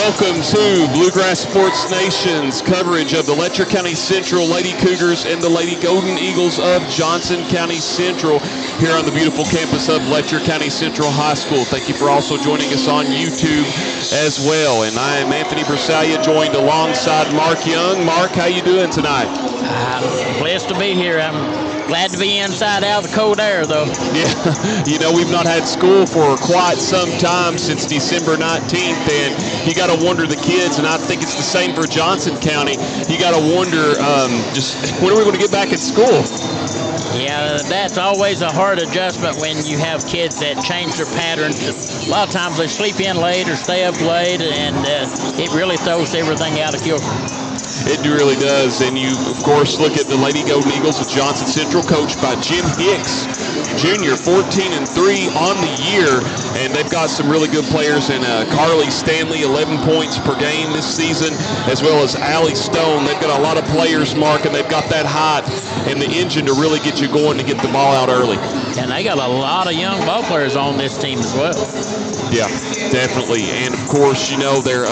Welcome to Bluegrass Sports Nation's coverage of the Letcher County Central Lady Cougars and the Lady Golden Eagles of Johnson County Central here on the beautiful campus of Letcher County Central High School. Thank you for also joining us on YouTube as well. And I am Anthony Bersalia, joined alongside Mark Young. Mark, how you doing tonight? I'm blessed to be here. I'm glad to be inside out of the cold air, though. Yeah, you know, we've not had school for quite some time, since December 19th, and you got to wonder the kids, and I think it's the same for Johnson County. You got to wonder just when are we going to get back in school? Yeah, that's always a hard adjustment when you have kids that change their patterns. A lot of times they sleep in late or stay up late, and it really throws everything out of kilter. It really does. And you, of course, look at the Lady Golden Eagles of Johnson Central, coached by Jim Hicks, Jr., 14-3 on the year. And they've got some really good players in Carly Stanley, 11 points per game this season, as well as Allie Stone. They've got a lot of players, Mark, and they've got that height and the engine to really get you going to get the ball out early. And they got a lot of young ball players on this team as well. Yeah, definitely. And, of course, you know, they're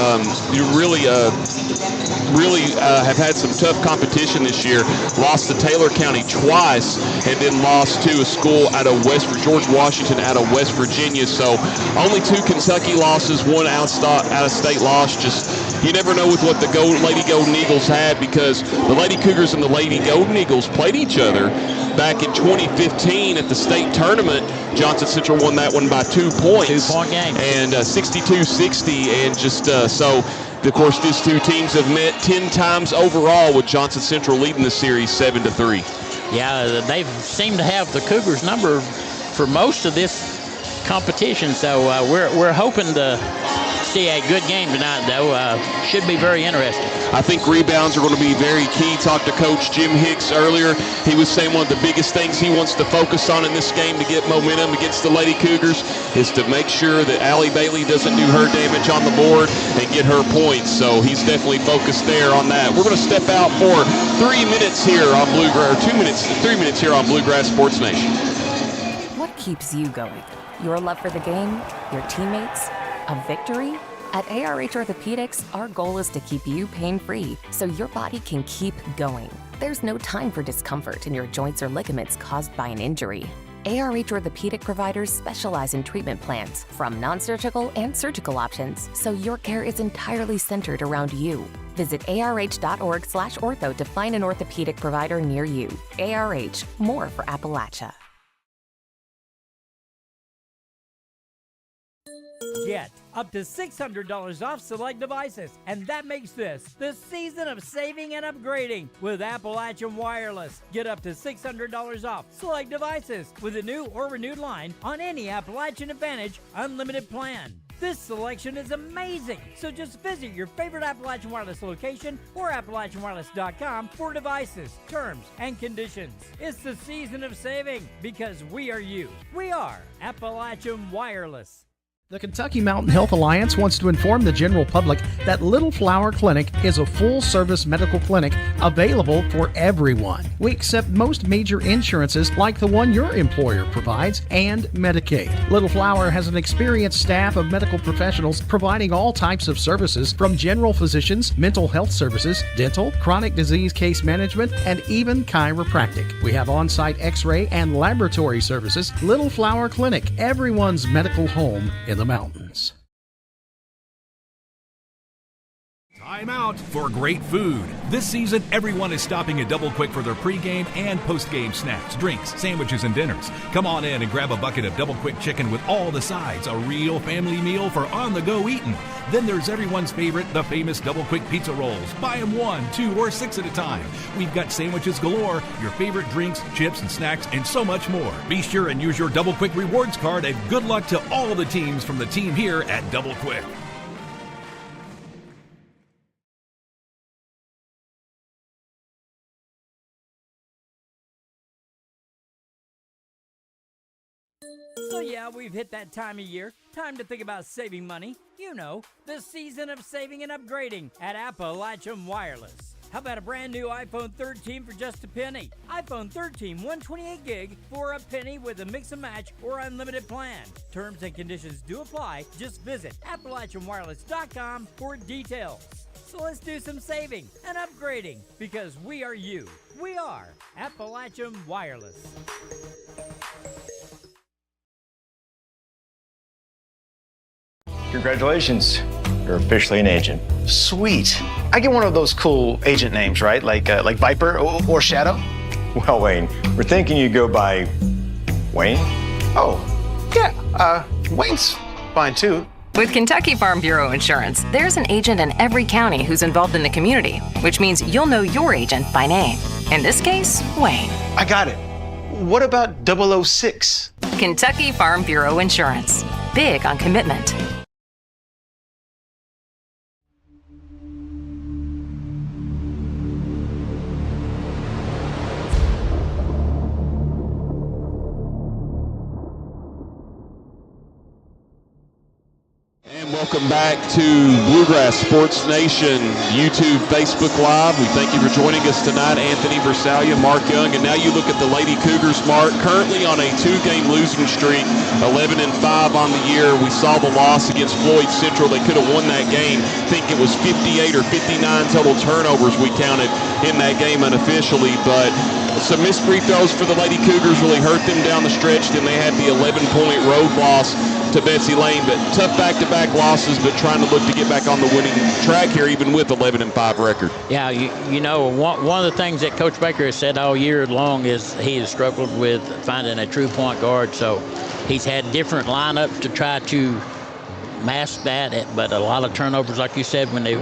really have had some tough competition this year. Lost to Taylor County twice, and then lost to a school out of George Washington out of West Virginia. So only 2 Kentucky losses, 1 out-of-state loss. Just, you never know with what the Lady Golden Eagles had, because the Lady Cougars and the Lady Golden Eagles played each other back in 2015 at the state tournament. Johnson Central won that one by 2 points. 2-point game. And 62-60, and just so... Of course, these two teams have met 10 times overall, with Johnson Central leading the series 7-3. Yeah, they seem to have the Cougars' number for most of this competition, so we're hoping to see a good game tonight, though. Should be very interesting. I think rebounds are going to be very key. Talked to Coach Jim Hicks earlier. He was saying one of the biggest things he wants to focus on in this game to get momentum against the Lady Cougars is to make sure that Allie Bailey doesn't do her damage on the board and get her points. So he's definitely focused there on that. We're going to step out for 3 minutes here on Bluegrass, or 3 minutes here on Bluegrass Sports Nation. What keeps you going? Your love for the game? Your teammates? A victory? At ARH Orthopedics, our goal is to keep you pain-free so your body can keep going. There's no time for discomfort in your joints or ligaments caused by an injury. ARH Orthopedic providers specialize in treatment plans, from non-surgical and surgical options, so your care is entirely centered around you. Visit arh.org/ortho to find an orthopedic provider near you. ARH, more for Appalachia. Get up to $600 off select devices, and that makes this the season of saving and upgrading with Appalachian Wireless. Get up to $600 off select devices with a new or renewed line on any Appalachian Advantage unlimited plan. This selection is amazing, so just visit your favorite Appalachian Wireless location or AppalachianWireless.com for devices, terms, and conditions. It's the season of saving because we are you. We are Appalachian Wireless. The Kentucky Mountain Health Alliance wants to inform the general public that Little Flower Clinic is a full-service medical clinic available for everyone. We accept most major insurances like the one your employer provides and Medicaid. Little Flower has an experienced staff of medical professionals providing all types of services, from general physicians, mental health services, dental, chronic disease case management, and even chiropractic. We have on-site x-ray and laboratory services. Little Flower Clinic, everyone's medical home in the mountains. Time out for great food. This season, everyone is stopping at Double Quick for their pregame and postgame snacks, drinks, sandwiches, and dinners. Come on in and grab a bucket of Double Quick chicken with all the sides, a real family meal for on-the-go eating. Then there's everyone's favorite, the famous Double Quick pizza rolls. Buy them 1, 2, or 6 at a time. We've got sandwiches galore, your favorite drinks, chips, and snacks, and so much more. Be sure and use your Double Quick rewards card, and good luck to all the teams from the team here at Double Quick. So yeah, we've hit that time of year. Time to think about saving money. You know, the season of saving and upgrading at Appalachian Wireless. How about a brand new iPhone 13 for just a penny? iPhone 13 128 gig for a penny with a mix and match or unlimited plan. Terms and conditions do apply. Just visit AppalachianWireless.com for details. So let's do some saving and upgrading because we are you. We are Appalachian Wireless. Congratulations, you're officially an agent. Sweet. I get one of those cool agent names, right? Like Viper or Shadow? Well, Wayne, we're thinking you go by Wayne? Oh, yeah, Wayne's fine too. With Kentucky Farm Bureau Insurance, there's an agent in every county who's involved in the community, which means you'll know your agent by name. In this case, Wayne. I got it. What about 006? Kentucky Farm Bureau Insurance. Big on commitment. Welcome back to Bluegrass Sports Nation YouTube, Facebook Live. We thank you for joining us tonight. Anthony Versalia, Mark Young, and now you look at the Lady Cougars, Mark, currently on a 2-game losing streak, 11-5 on the year. We saw the loss against Floyd Central. They could have won that game. I think it was 58 or 59 total turnovers we counted in that game unofficially, but some missed free throws for the Lady Cougars really hurt them down the stretch. Then they had the 11-point road loss to Betsy Lane, but tough back-to-back losses, but trying to look to get back on the winning track here, even with 11-5 record. Yeah, you know, one of the things that Coach Baker has said all year long is he has struggled with finding a true point guard, so he's had different lineups to try to mask that, but a lot of turnovers, like you said, when they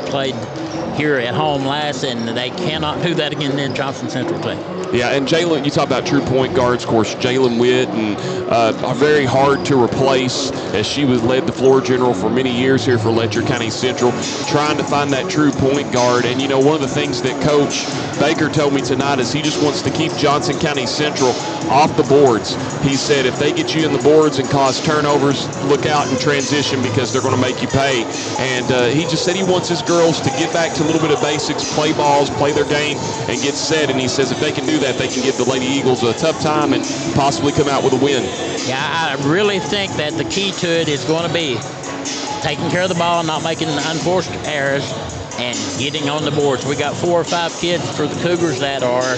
played here at home last, and they cannot do that again in Johnson Central team. Yeah, and Jalen, you talk about true point guards, of course, Jalen Witt, and are very hard to replace, as she was led the floor general for many years here for Letcher County Central, trying to find that true point guard. And, you know, one of the things that Coach Baker told me tonight is he just wants to keep Johnson County Central off the boards. He said if they get you in the boards and cause turnovers, look out in transition because they're going to make you pay. And he just said he wants his girls to get back to a little bit of basics, play balls, play their game, and get set. And he says if they can do that, they can give the Lady Eagles a tough time and possibly come out with a win. Yeah, I really think that the key to it is going to be taking care of the ball, not making unforced errors, and getting on the boards. We got 4 or 5 kids for the Cougars that are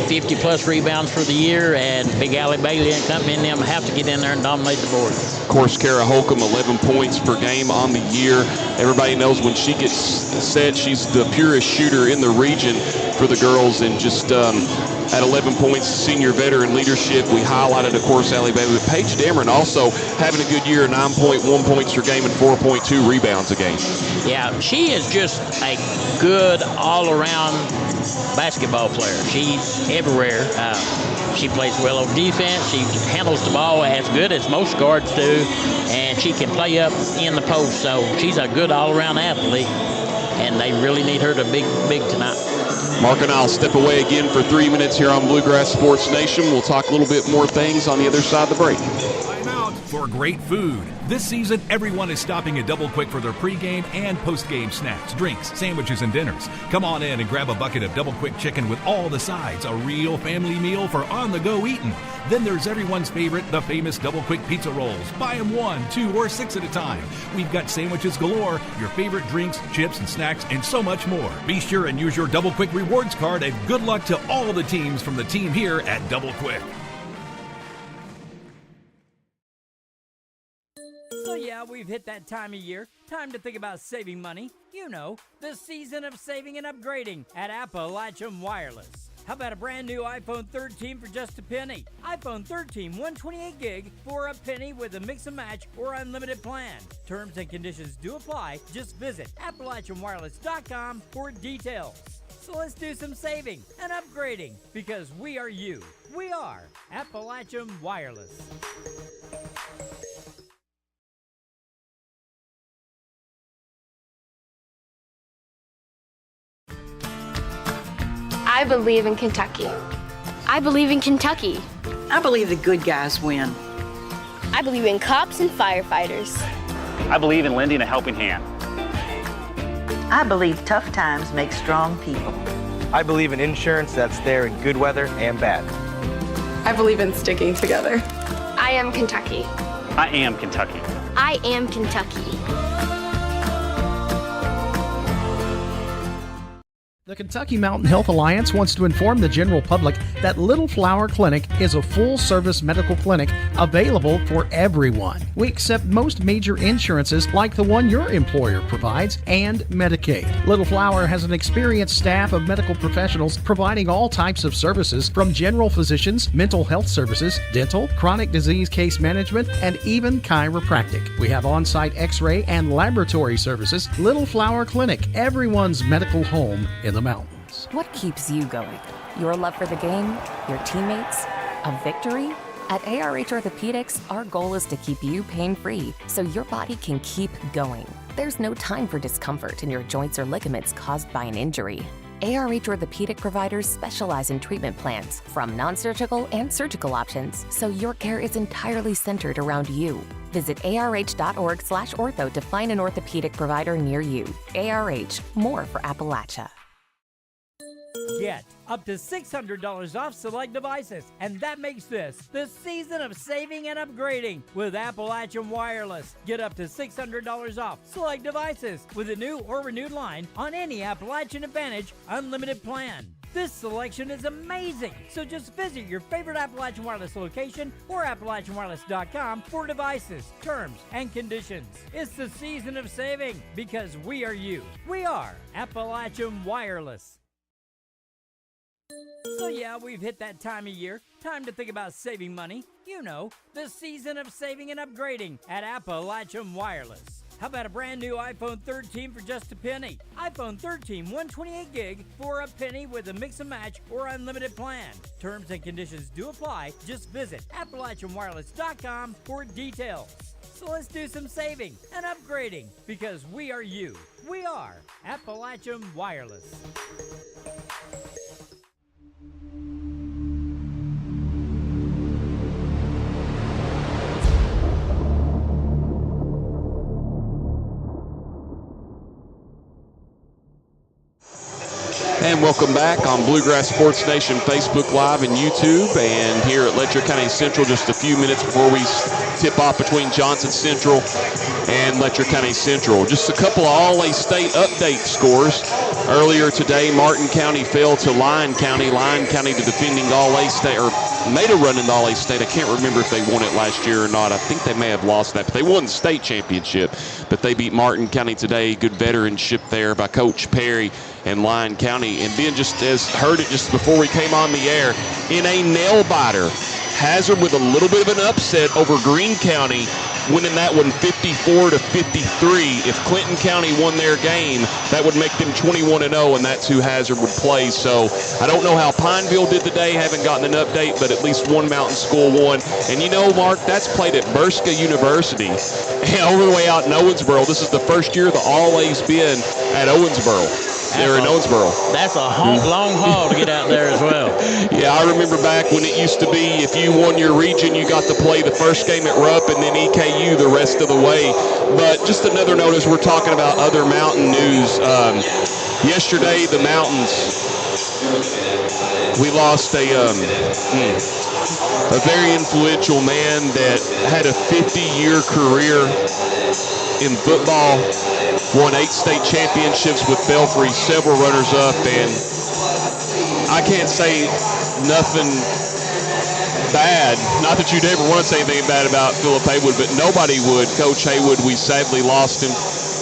50-plus rebounds for the year, and Big Allie Bailey and company and them have to get in there and dominate the boards. Of course, Kara Holcomb, 11 points per game on the year. Everybody knows when she gets set, she's the purest shooter in the region for the girls, and just at 11 points, senior veteran leadership. We highlighted, of course, Allie Bailey. But Paige Dameron also having a good year, 9.1 points per game and 4.2 rebounds a game. Yeah, she is just a good all-around basketball player. She's everywhere. She plays well on defense. She handles the ball as good as most guards do, and she can play up in the post. So she's a good all-around athlete, and they really need her to big tonight. Mark and I'll step away again for 3 minutes here on Bluegrass Sports Nation. We'll talk a little bit more things on the other side of the break. Time out for great food. This season, everyone is stopping at Double Quick for their pregame and postgame snacks, drinks, sandwiches, and dinners. Come on in and grab a bucket of Double Quick chicken with all the sides, a real family meal for on-the-go eating. Then there's everyone's favorite, the famous Double Quick pizza rolls. Buy them 1, 2, or 6 at a time. We've got sandwiches galore, your favorite drinks, chips, and snacks, and so much more. Be sure and use your Double Quick rewards card, and good luck to all the teams from the team here at Double Quick. So yeah, we've hit that time of year. Time to think about saving money. You know, the season of saving and upgrading at Appalachian Wireless. How about a brand new iPhone 13 for just a penny? iPhone 13 128 gig for a penny with a mix and match or unlimited plan. Terms and conditions do apply. Just visit AppalachianWireless.com for details. So let's do some saving and upgrading because we are you. We are Appalachian Wireless. I believe in Kentucky. I believe in Kentucky. I believe the good guys win. I believe in cops and firefighters. I believe in lending a helping hand. I believe tough times make strong people. I believe in insurance that's there in good weather and bad. I believe in sticking together. I am Kentucky. I am Kentucky. I am Kentucky. The Kentucky Mountain Health Alliance wants to inform the general public that Little Flower Clinic is a full-service medical clinic available for everyone. We accept most major insurances like the one your employer provides and Medicaid. Little Flower has an experienced staff of medical professionals providing all types of services from general physicians, mental health services, dental, chronic disease case management, and even chiropractic. We have on-site x-ray and laboratory services. Little Flower Clinic, everyone's medical home in the mountains. What keeps you going? Your love for the game? Your teammates? A victory? At ARH Orthopedics, our goal is to keep you pain-free so your body can keep going. There's no time for discomfort in your joints or ligaments caused by an injury. ARH Orthopedic providers specialize in treatment plans, from non-surgical and surgical options, so your care is entirely centered around you. Visit arh.org/ortho to find an orthopedic provider near you. ARH, more for Appalachia. Get up to $600 off select devices, and that makes this the season of saving and upgrading with Appalachian Wireless. Get up to $600 off select devices with a new or renewed line on any Appalachian Advantage unlimited plan. This selection is amazing, so just visit your favorite Appalachian Wireless location or AppalachianWireless.com for devices, terms, and conditions. It's the season of saving because we are you. We are Appalachian Wireless. So yeah, we've hit that time of year. Time to think about saving money. You know, the season of saving and upgrading at Appalachian Wireless. How about a brand new iPhone 13 for just a penny? iPhone 13 128 gig for a penny with a mix and match or unlimited plan. Terms and conditions do apply. Just visit AppalachianWireless.com for details. So let's do some saving and upgrading because we are you. We are Appalachian Wireless. And welcome back on Bluegrass Sports Nation Facebook Live and YouTube, and here at Letcher County Central just a few minutes before we tip off between Johnson Central and Letcher County Central. Just a couple of All-A-State update scores. Earlier today, Martin County fell to Lyon County. Lyon County, the defending All-A-State, or made a run in the All-A-State. I can't remember if they won it last year or not. I think they may have lost that, but they won the state championship. But they beat Martin County today. Good veteranship there by Coach Perry and Lyon County. And then, just as heard it just before we came on the air, in a nail-biter, Hazard with a little bit of an upset over Greene County, winning that one 54-53. If Clinton County won their game, that would make them 21-0, and that's who Hazard would play. So I don't know how Pineville did today. Haven't gotten an update, but at least one mountain school won. And you know, Mark, that's played at Burska University and over the way out in Owensboro. This is the first year the All-A's been at Owensboro. They're in Owensboro. That's a long haul to get out there as well. Yeah, I remember back when it used to be if you won your region, you got to play the first game at Rupp and then EKU the rest of the way. But just another note as we're talking about other mountain news. Yesterday, the mountains, we lost a very influential man that had a 50-year career in football, won 8 state championships with Belfry, several runners-up, and I can't say nothing bad. Not that you'd ever want to say anything bad about Philip Haywood, but nobody would. Coach Haywood, we sadly lost him.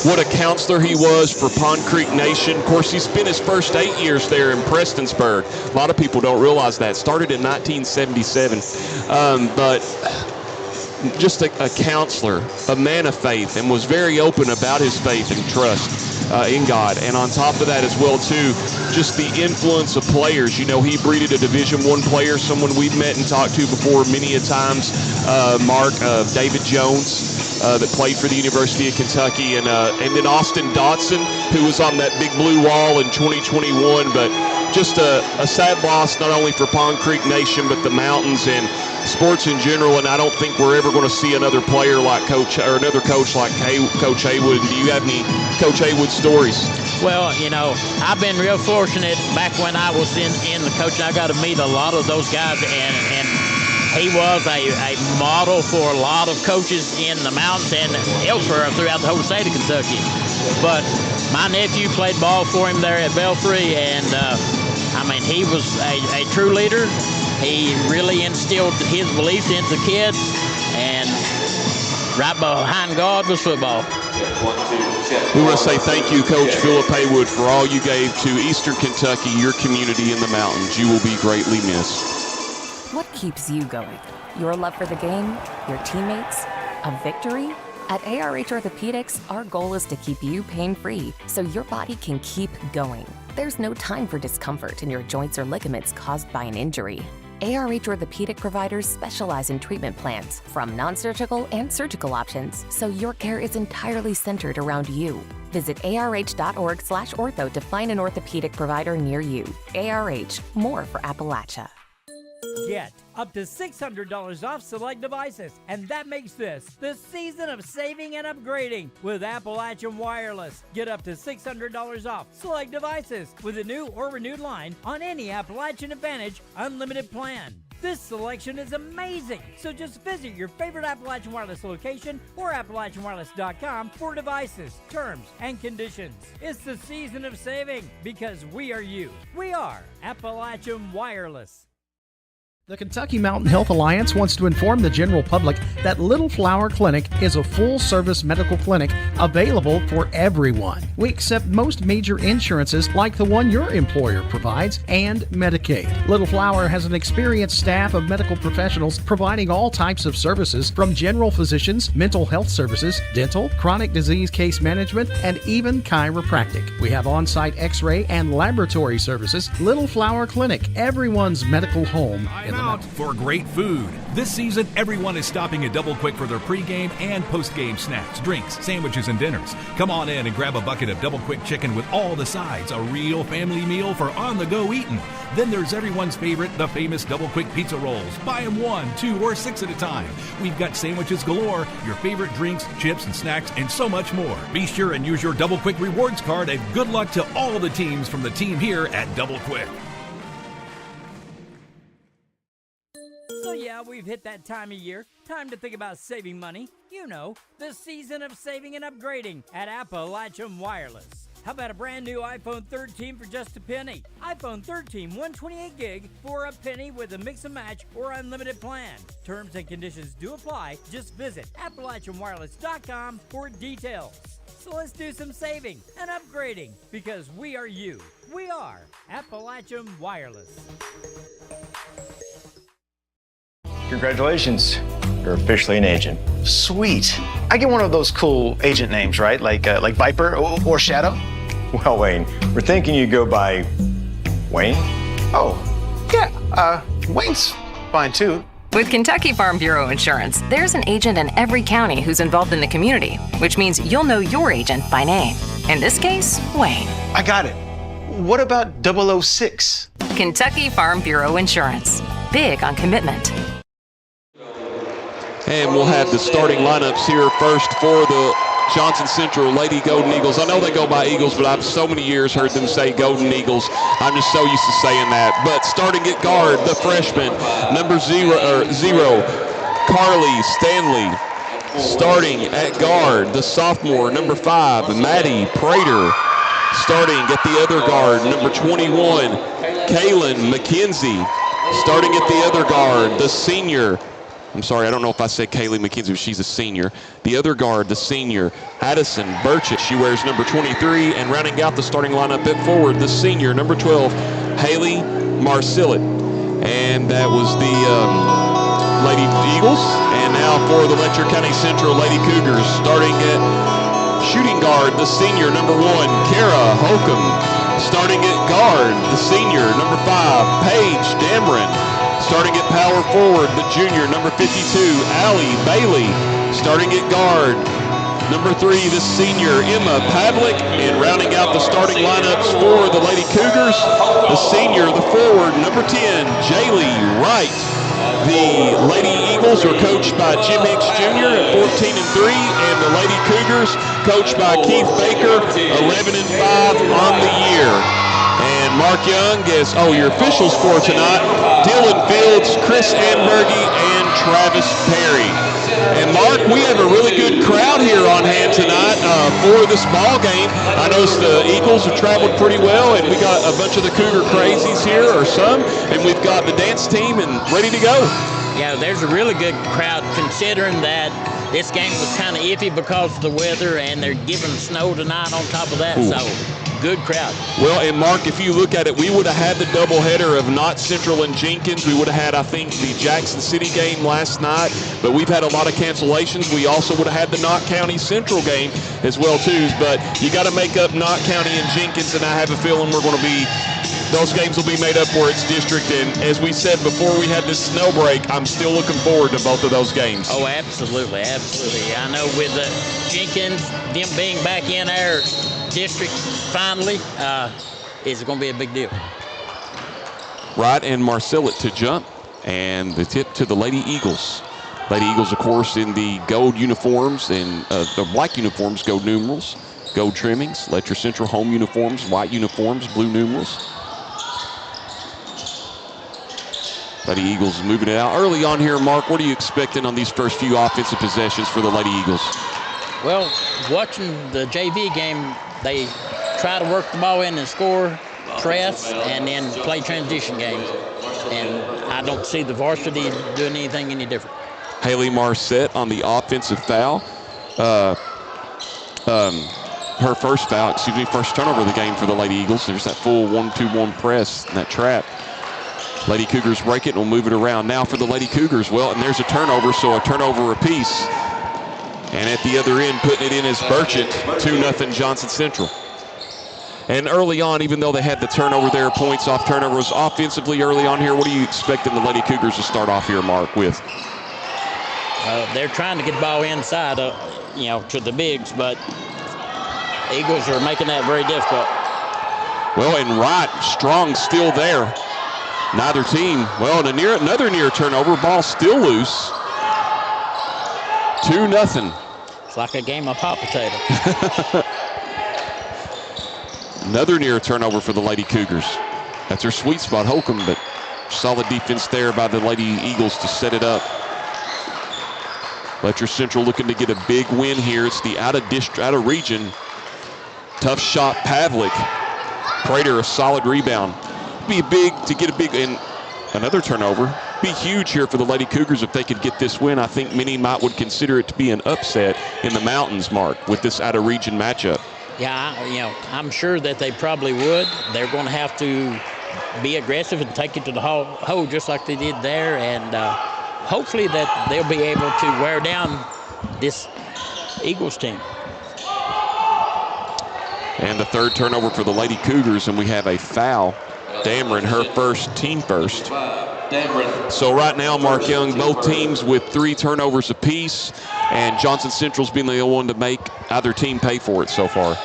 What a counselor he was for Pond Creek Nation. Of course, he spent his first 8 years there in Prestonsburg. A lot of people don't realize that. Started in 1977. But just a counselor, a man of faith, and was very open about his faith and trust in God. And on top of that as well, too, just the influence of players. You know, he breeded a Division I player, someone we've met and talked to before many a times, Mark, David Jones, that played for the University of Kentucky, and then Austin Dotson, who was on that big blue wall in 2021. But just a sad loss, not only for Pond Creek Nation, but the mountains. And sports in general, and I don't think we're ever going to see another player like Coach or another coach like Coach Haywood. Do you have any Coach Haywood stories? Well, you know, I've been real fortunate back when I was in the coaching. I got to meet a lot of those guys, and he was a model for a lot of coaches in the mountains and elsewhere throughout the whole state of Kentucky. But my nephew played ball for him there at Belfry, and I mean, he was a true leader. He really instilled his beliefs into kids, and right behind God was football. We want to say thank you, Coach Philip Haywood, for all you gave to Eastern Kentucky, your community in the mountains. You will be greatly missed. What keeps you going? Your love for the game? Your teammates? A victory? At ARH Orthopedics, our goal is to keep you pain-free so your body can keep going. There's no time for discomfort in your joints or ligaments caused by an injury. ARH Orthopedic providers specialize in treatment plans, from non-surgical and surgical options, so your care is entirely centered around you. Visit arh.org/ortho to find an orthopedic provider near you. ARH, more for Appalachia. Get up to $600 off select devices, and that makes this the season of saving and upgrading with Appalachian Wireless. Get up to $600 off select devices with a new or renewed line on any Appalachian Advantage unlimited plan. This selection is amazing, so just visit your favorite Appalachian Wireless location or AppalachianWireless.com for devices, terms, and conditions. It's the season of saving because we are you. We are Appalachian Wireless. The Kentucky Mountain Health Alliance wants to inform the general public that Little Flower Clinic is a full-service medical clinic available for everyone. We accept most major insurances like the one your employer provides and Medicaid. Little Flower has an experienced staff of medical professionals providing all types of services from general physicians, mental health services, dental, chronic disease case management, and even chiropractic. We have on-site x-ray and laboratory services. Little Flower Clinic, everyone's medical home in the Out for great food. This season, everyone is stopping at Double Quick for their pregame and postgame snacks, drinks, sandwiches, and dinners. Come on in and grab a bucket of Double Quick chicken with all the sides, a real family meal for on-the-go eating. Then there's everyone's favorite, the famous Double Quick pizza rolls. Buy them 1, 2, or 6 at a time. We've got sandwiches galore, your favorite drinks, chips, and snacks, and so much more. Be sure and use your Double Quick rewards card, and good luck to all the teams from the team here at Double Quick. So yeah, we've hit that time of year. Time to think about saving money. You know, the season of saving and upgrading at Appalachian Wireless. How about a brand new iPhone 13 for just a penny? iPhone 13 128 gig for a penny with a mix and match or unlimited plan. Terms and conditions do apply. Just visit AppalachianWireless.com for details. So let's do some saving and upgrading because we are you. We are Appalachian Wireless. Congratulations. You're officially an agent. Sweet. I get one of those cool agent names, right? Like Viper or Shadow? Well, Wayne, we're thinking you go by Wayne? Oh, yeah. Wayne's fine too. With Kentucky Farm Bureau Insurance, there's an agent in every county who's involved in the community, which means you'll know your agent by name. In this case, Wayne. I got it. What about 006? Kentucky Farm Bureau Insurance. Big on commitment. And we'll have the starting lineups here first for the Johnson Central Lady Golden Eagles. I know they go by Eagles, but I've so many years heard them say Golden Eagles. I'm just so used to saying that. But starting at guard, the freshman, number zero, Carly Stanley. Starting at guard, the sophomore, number 5, Maddie Prater. Starting at the other guard, number 21, Kaylin McKenzie. Starting at the other guard, the senior, I'm sorry, I don't know if I said Kaylee McKenzie, but she's a senior. The other guard, the senior, Addison Burchett. She wears number 23, and rounding out the starting lineup at forward, the senior, number 12, Haley Marcillett. And that was the Lady Eagles. And now for the Letcher County Central Lady Cougars, starting at shooting guard, the senior, number 1, Kara Holcomb. Starting at guard, the senior, number 5, Paige Dameron. Starting at power forward, the junior, number 52, Allie Bailey. Starting at guard, number 3, the senior, Emma Pavlik. And rounding out the starting lineups for the Lady Cougars, the senior, the forward, number 10, Jaylee Wright. The Lady Eagles are coached by Jim Hicks Jr. at 14-3, and the Lady Cougars coached by Keith Baker, 11-5 on the year. And Mark Young is, your officials for tonight, Dylan Fields, Chris Anbergy, and Travis Perry. And Mark, we have a really good crowd here on hand tonight for this ball game. I noticed the Eagles have traveled pretty well, and we got a bunch of the Cougar crazies here, or some, and we've got the dance team and ready to go. Yeah, there's a really good crowd considering that this game was kind of iffy because of the weather, and they're giving snow tonight on top of that. Ooh. So good crowd. Well, and Mark, if you look at it, we would have had the doubleheader of Knott Central and Jenkins. We would have had, I think, the Jackson City game last night, but we've had a lot of cancellations. We also would have had the Knott County Central game as well, too. But you got to make up Knott County and Jenkins, and I have a feeling those games will be made up for its district. And as we said before we had this snow break, I'm still looking forward to both of those games. Oh, absolutely, absolutely. I know with Jenkins, them being back in our district finally, is going to be a big deal. Right, and Marcellett to jump, and the tip to the Lady Eagles. Lady Eagles, of course, in the gold uniforms and the black uniforms, gold numerals, gold trimmings. Letcher Central home uniforms, white uniforms, blue numerals. Lady Eagles moving it out. Early on here, Mark, what are you expecting on these first few offensive possessions for the Lady Eagles? Well, watching the JV game, they try to work the ball in and score, press, and then play transition games. And I don't see the varsity doing anything any different. Haley Marcette on the offensive foul. Her first turnover of the game for the Lady Eagles. There's that full 1-2-1 press and that trap. Lady Cougars break it and will move it around. Now for the Lady Cougars. Well, and there's a turnover, so a turnover apiece. And at the other end, putting it in is Burchett, 2-0 Johnson Central. And early on, even though they had the turnover there, points off turnovers, offensively early on here, what are you expecting the Lady Cougars to start off here, Mark, with? They're trying to get the ball inside, to the bigs, but Eagles are making that very difficult. Well, and Wright, strong still there. Neither team, another near turnover, ball still loose. 2-0. It's like a game of hot potato. Another near turnover for the Lady Cougars. That's their sweet spot, Holcomb, but solid defense there by the Lady Eagles to set it up. Letcher Central looking to get a big win here. It's the out of region. Tough shot, Pavlik. Prater, a solid rebound. Be big to get a big, and another turnover. Be huge here for the Lady Cougars if they could get this win. I think many would consider it to be an upset in the mountains, Mark, with this out of region matchup. Yeah, I'm sure that they probably would. They're going to have to be aggressive and take it to the hole just like they did there, and hopefully that they'll be able to wear down this Eagles team. And the third turnover for the Lady Cougars, and we have a foul. Dameron, her first, team first. So right now, Mark Young, both teams with 3 turnovers apiece, and Johnson Central's been the only one to make either team pay for it so far.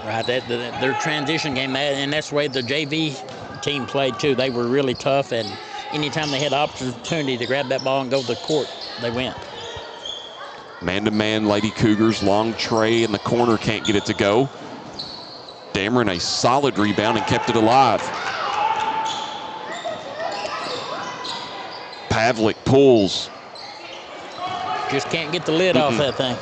Right, their transition game, and that's the way the JV team played too. They were really tough, and anytime they had opportunity to grab that ball and go to the court, they went. Man-to-man, Lady Cougars, long tray in the corner, can't get it to go. Dameron, a solid rebound and kept it alive. Pavlik pulls. Just can't get the lid off that thing.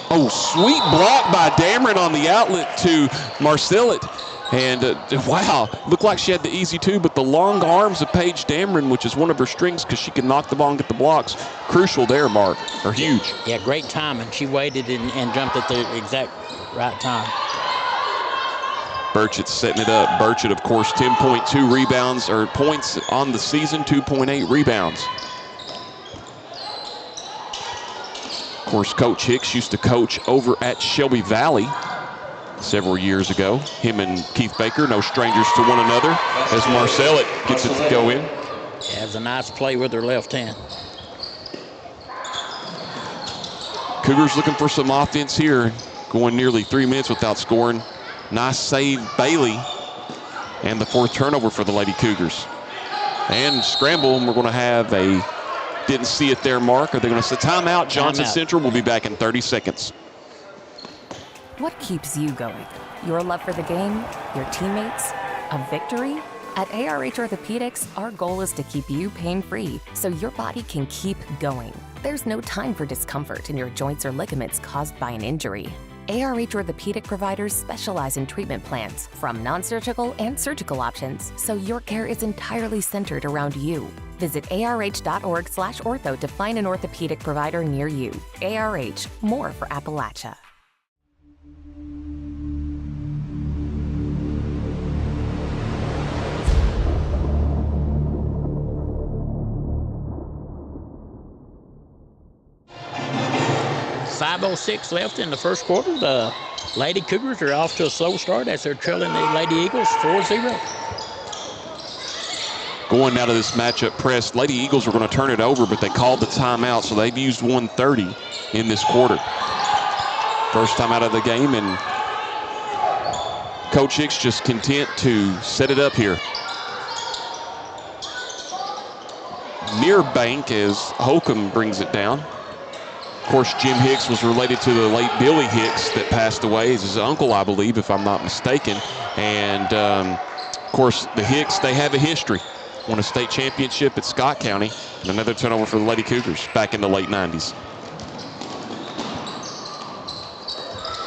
Oh, sweet block by Dameron on the outlet to Marcellett. And wow, looked like she had the easy two, but the long arms of Paige Dameron, which is one of her strengths because she can knock the ball and get the blocks, crucial there, Mark, or huge. Yeah, great timing. She waited and jumped at the exact right time. Burchett setting it up. Burchett, of course, 10.2 rebounds, or points on the season, 2.8 rebounds. Of course, Coach Hicks used to coach over at Shelby Valley several years ago. Him and Keith Baker, no strangers to one another, as Marcellett gets it to go in. Yeah, it was a nice play with her left hand. Cougars looking for some offense here, going nearly 3 minutes without scoring. Nice save, Bailey, and the 4th turnover for the Lady Cougars. And scramble, and we're going to have a didn't see it there mark. Are they going to say timeout? Johnson Central will be back in 30 seconds. What keeps you going? Your love for the game? Your teammates? A victory? At ARH Orthopedics, our goal is to keep you pain-free so your body can keep going. There's no time for discomfort in your joints or ligaments caused by an injury. ARH Orthopedic providers specialize in treatment plans, from non-surgical and surgical options, so your care is entirely centered around you. Visit arh.org/ortho to find an orthopedic provider near you. ARH, more for Appalachia. .506 left in the first quarter. The Lady Cougars are off to a slow start as they're trailing the Lady Eagles 4-0. Going out of this matchup press, Lady Eagles were going to turn it over, but they called the timeout, so they've used 1:30 in this quarter. First time out of the game, and Coach Hicks just content to set it up here. Near bank as Holcomb brings it down. Of course, Jim Hicks was related to the late Billy Hicks that passed away. He's his uncle, I believe, if I'm not mistaken. And, of course, the Hicks, they have a history. Won a state championship at Scott County. And another turnover for the Lady Cougars back in the late 90s.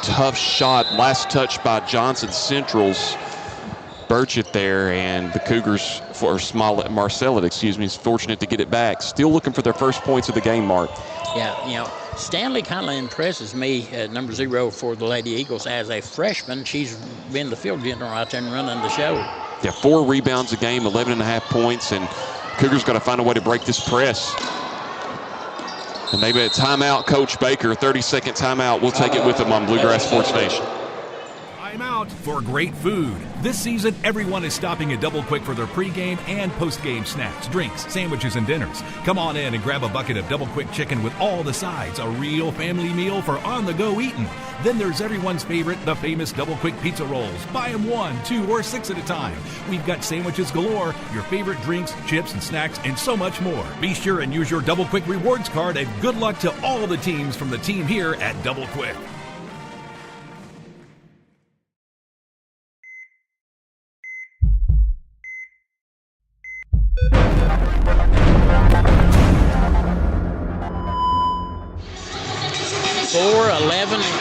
Tough shot. Last touch by Johnson Central's Burchett there. And the Cougars, for Marcellett, is fortunate to get it back. Still looking for their first points of the game, Mark. Yeah, Stanley kind of impresses me at number 0 for the Lady Eagles. As a freshman, she's been the field general out there and running the show. Yeah, 4 rebounds a game, 11.5 points, and Cougars got to find a way to break this press. And they've had timeout, Coach Baker, 30-second timeout. We'll take it with them on Bluegrass Sports Nation. Timeout for great food. This season, everyone is stopping at Double Quick for their pregame and postgame snacks, drinks, sandwiches, and dinners. Come on in and grab a bucket of Double Quick chicken with all the sides, a real family meal for on-the-go eating. Then there's everyone's favorite, the famous Double Quick pizza rolls. Buy them 1, 2, or 6 at a time. We've got sandwiches galore, your favorite drinks, chips, and snacks, and so much more. Be sure and use your Double Quick rewards card, and good luck to all the teams from the team here at Double Quick.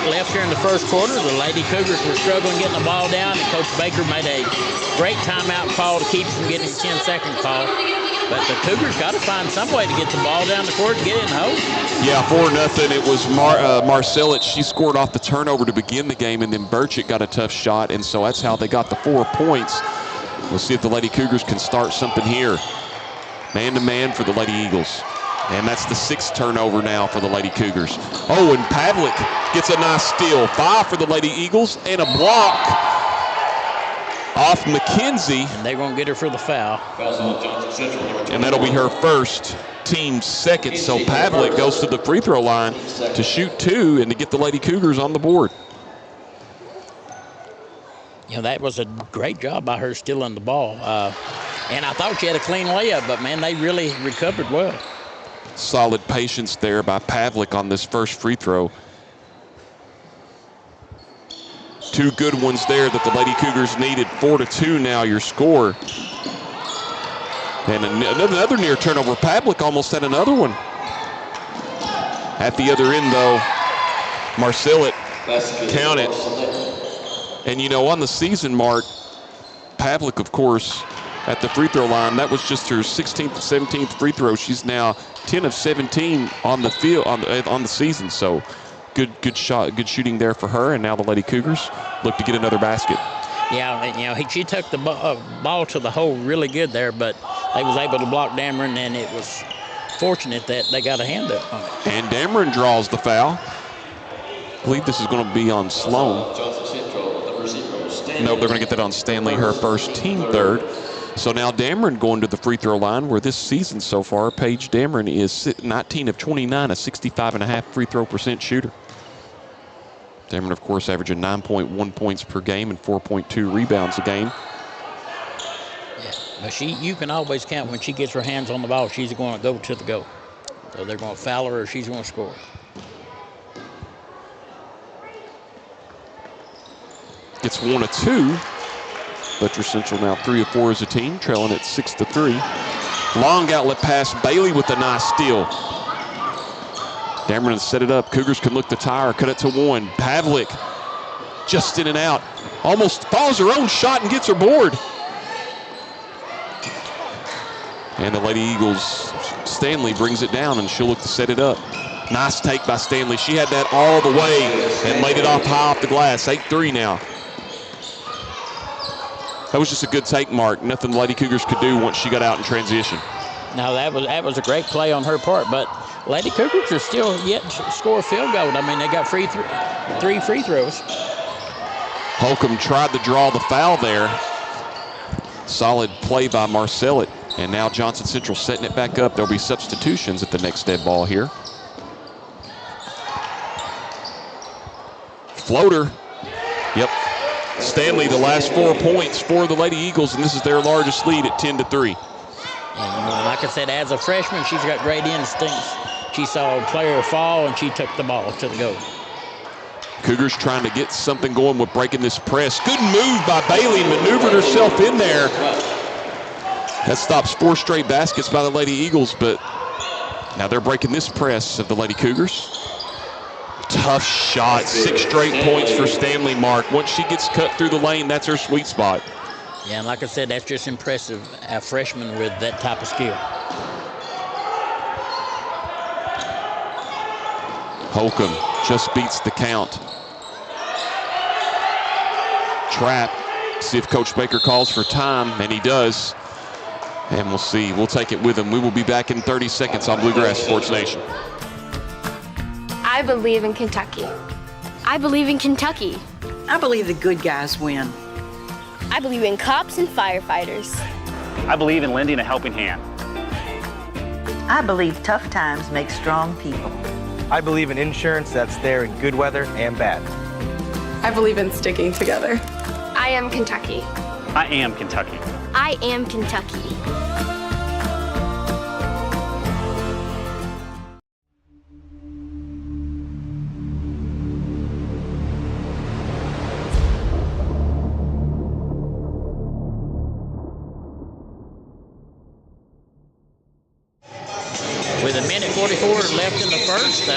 Left here in the first quarter. The Lady Cougars were struggling getting the ball down, and Coach Baker made a great timeout call to keep from getting a 10-second call. But the Cougars got to find some way to get the ball down the court and get it in hole. Yeah, 4-0. It was Marcellett. She scored off the turnover to begin the game, and then Burchett got a tough shot, and so that's how they got the 4 points. We'll see if the Lady Cougars can start something here. Man-to-man for the Lady Eagles. And that's the 6th turnover now for the Lady Cougars. Oh, and Pavlik gets a nice steal. 5 for the Lady Eagles and a block off McKenzie. And they're going to get her for the foul. And that'll be her first, team's second. So Pavlik goes to the free throw line to shoot 2 and to get the Lady Cougars on the board. That was a great job by her stealing the ball. And I thought she had a clean layup, but, man, they really recovered well. Solid patience there by Pavlik on this first free throw. 2 good ones there that the Lady Cougars needed. 4-2 now your score. And another near turnover. Pavlik almost had another one. At the other end, though, Marcellett count it. And, on the season, Mark, Pavlik, of course, at the free throw line, that was just her 16th, 17th free throw. She's now 10 of 17 on the field on the season. So good shot, good shooting there for her. And now the Lady Cougars look to get another basket. Yeah, she took the ball to the hole really good there, but they was able to block Dameron, and it was fortunate that they got a hand up on it. And Dameron draws the foul. I believe this is going to be on Sloan. Nope, they're going to get that on Stanley, her first, team third. So now Dameron going to the free throw line, where this season so far, Paige Dameron is 19 of 29, a 65.5 free throw percent shooter. Dameron, of course, averaging 9.1 points per game and 4.2 rebounds a game. But you can always count when she gets her hands on the ball, she's going to go to the goal. So they're going to foul her or she's going to score. Gets 1 of 2. Letcher Central now 3 of 4 as a team, trailing at 6-3. Long outlet pass. Bailey with a nice steal. Dameron set it up. Cougars can look the tire, cut it to 1. Pavlik just in and out. Almost follows her own shot and gets her board. And the Lady Eagles, Stanley brings it down, and she'll look to set it up. Nice take by Stanley. She had that all the way and laid it off high off the glass. 8-3 now. That was just a good take, Mark. Nothing the Lady Cougars could do once she got out in transition. Now that was a great play on her part, but Lady Cougars are still yet to score a field goal. I mean, they got 3 free throws. Holcomb tried to draw the foul there. Solid play by Marcellett. And now Johnson Central setting it back up. There'll be substitutions at the next dead ball here. Floater. Yep. Stanley, the last 4 points for the Lady Eagles, and this is their largest lead at 10-3. And like I said, as a freshman, she's got great instincts. She saw a player fall, and she took the ball to the goal. Cougars trying to get something going with breaking this press. Good move by Bailey, maneuvered herself in there. That stops 4 straight baskets by the Lady Eagles, but now they're breaking this press of the Lady Cougars. Tough shot, 6 straight points for Stanley, Mark. Once she gets cut through the lane, that's her sweet spot. Yeah, and like I said, that's just impressive, a freshman with that type of skill. Holcomb just beats the count. Trap, see if Coach Baker calls for time, and he does. And we'll see. We'll take it with him. We will be back in 30 seconds on Bluegrass Sports Nation. I believe in Kentucky. I believe in Kentucky. I believe the good guys win. I believe in cops and firefighters. I believe in lending a helping hand. I believe tough times make strong people. I believe in insurance that's there in good weather and bad. I believe in sticking together. I am Kentucky. I am Kentucky. I am Kentucky. With 1:44 left in the first,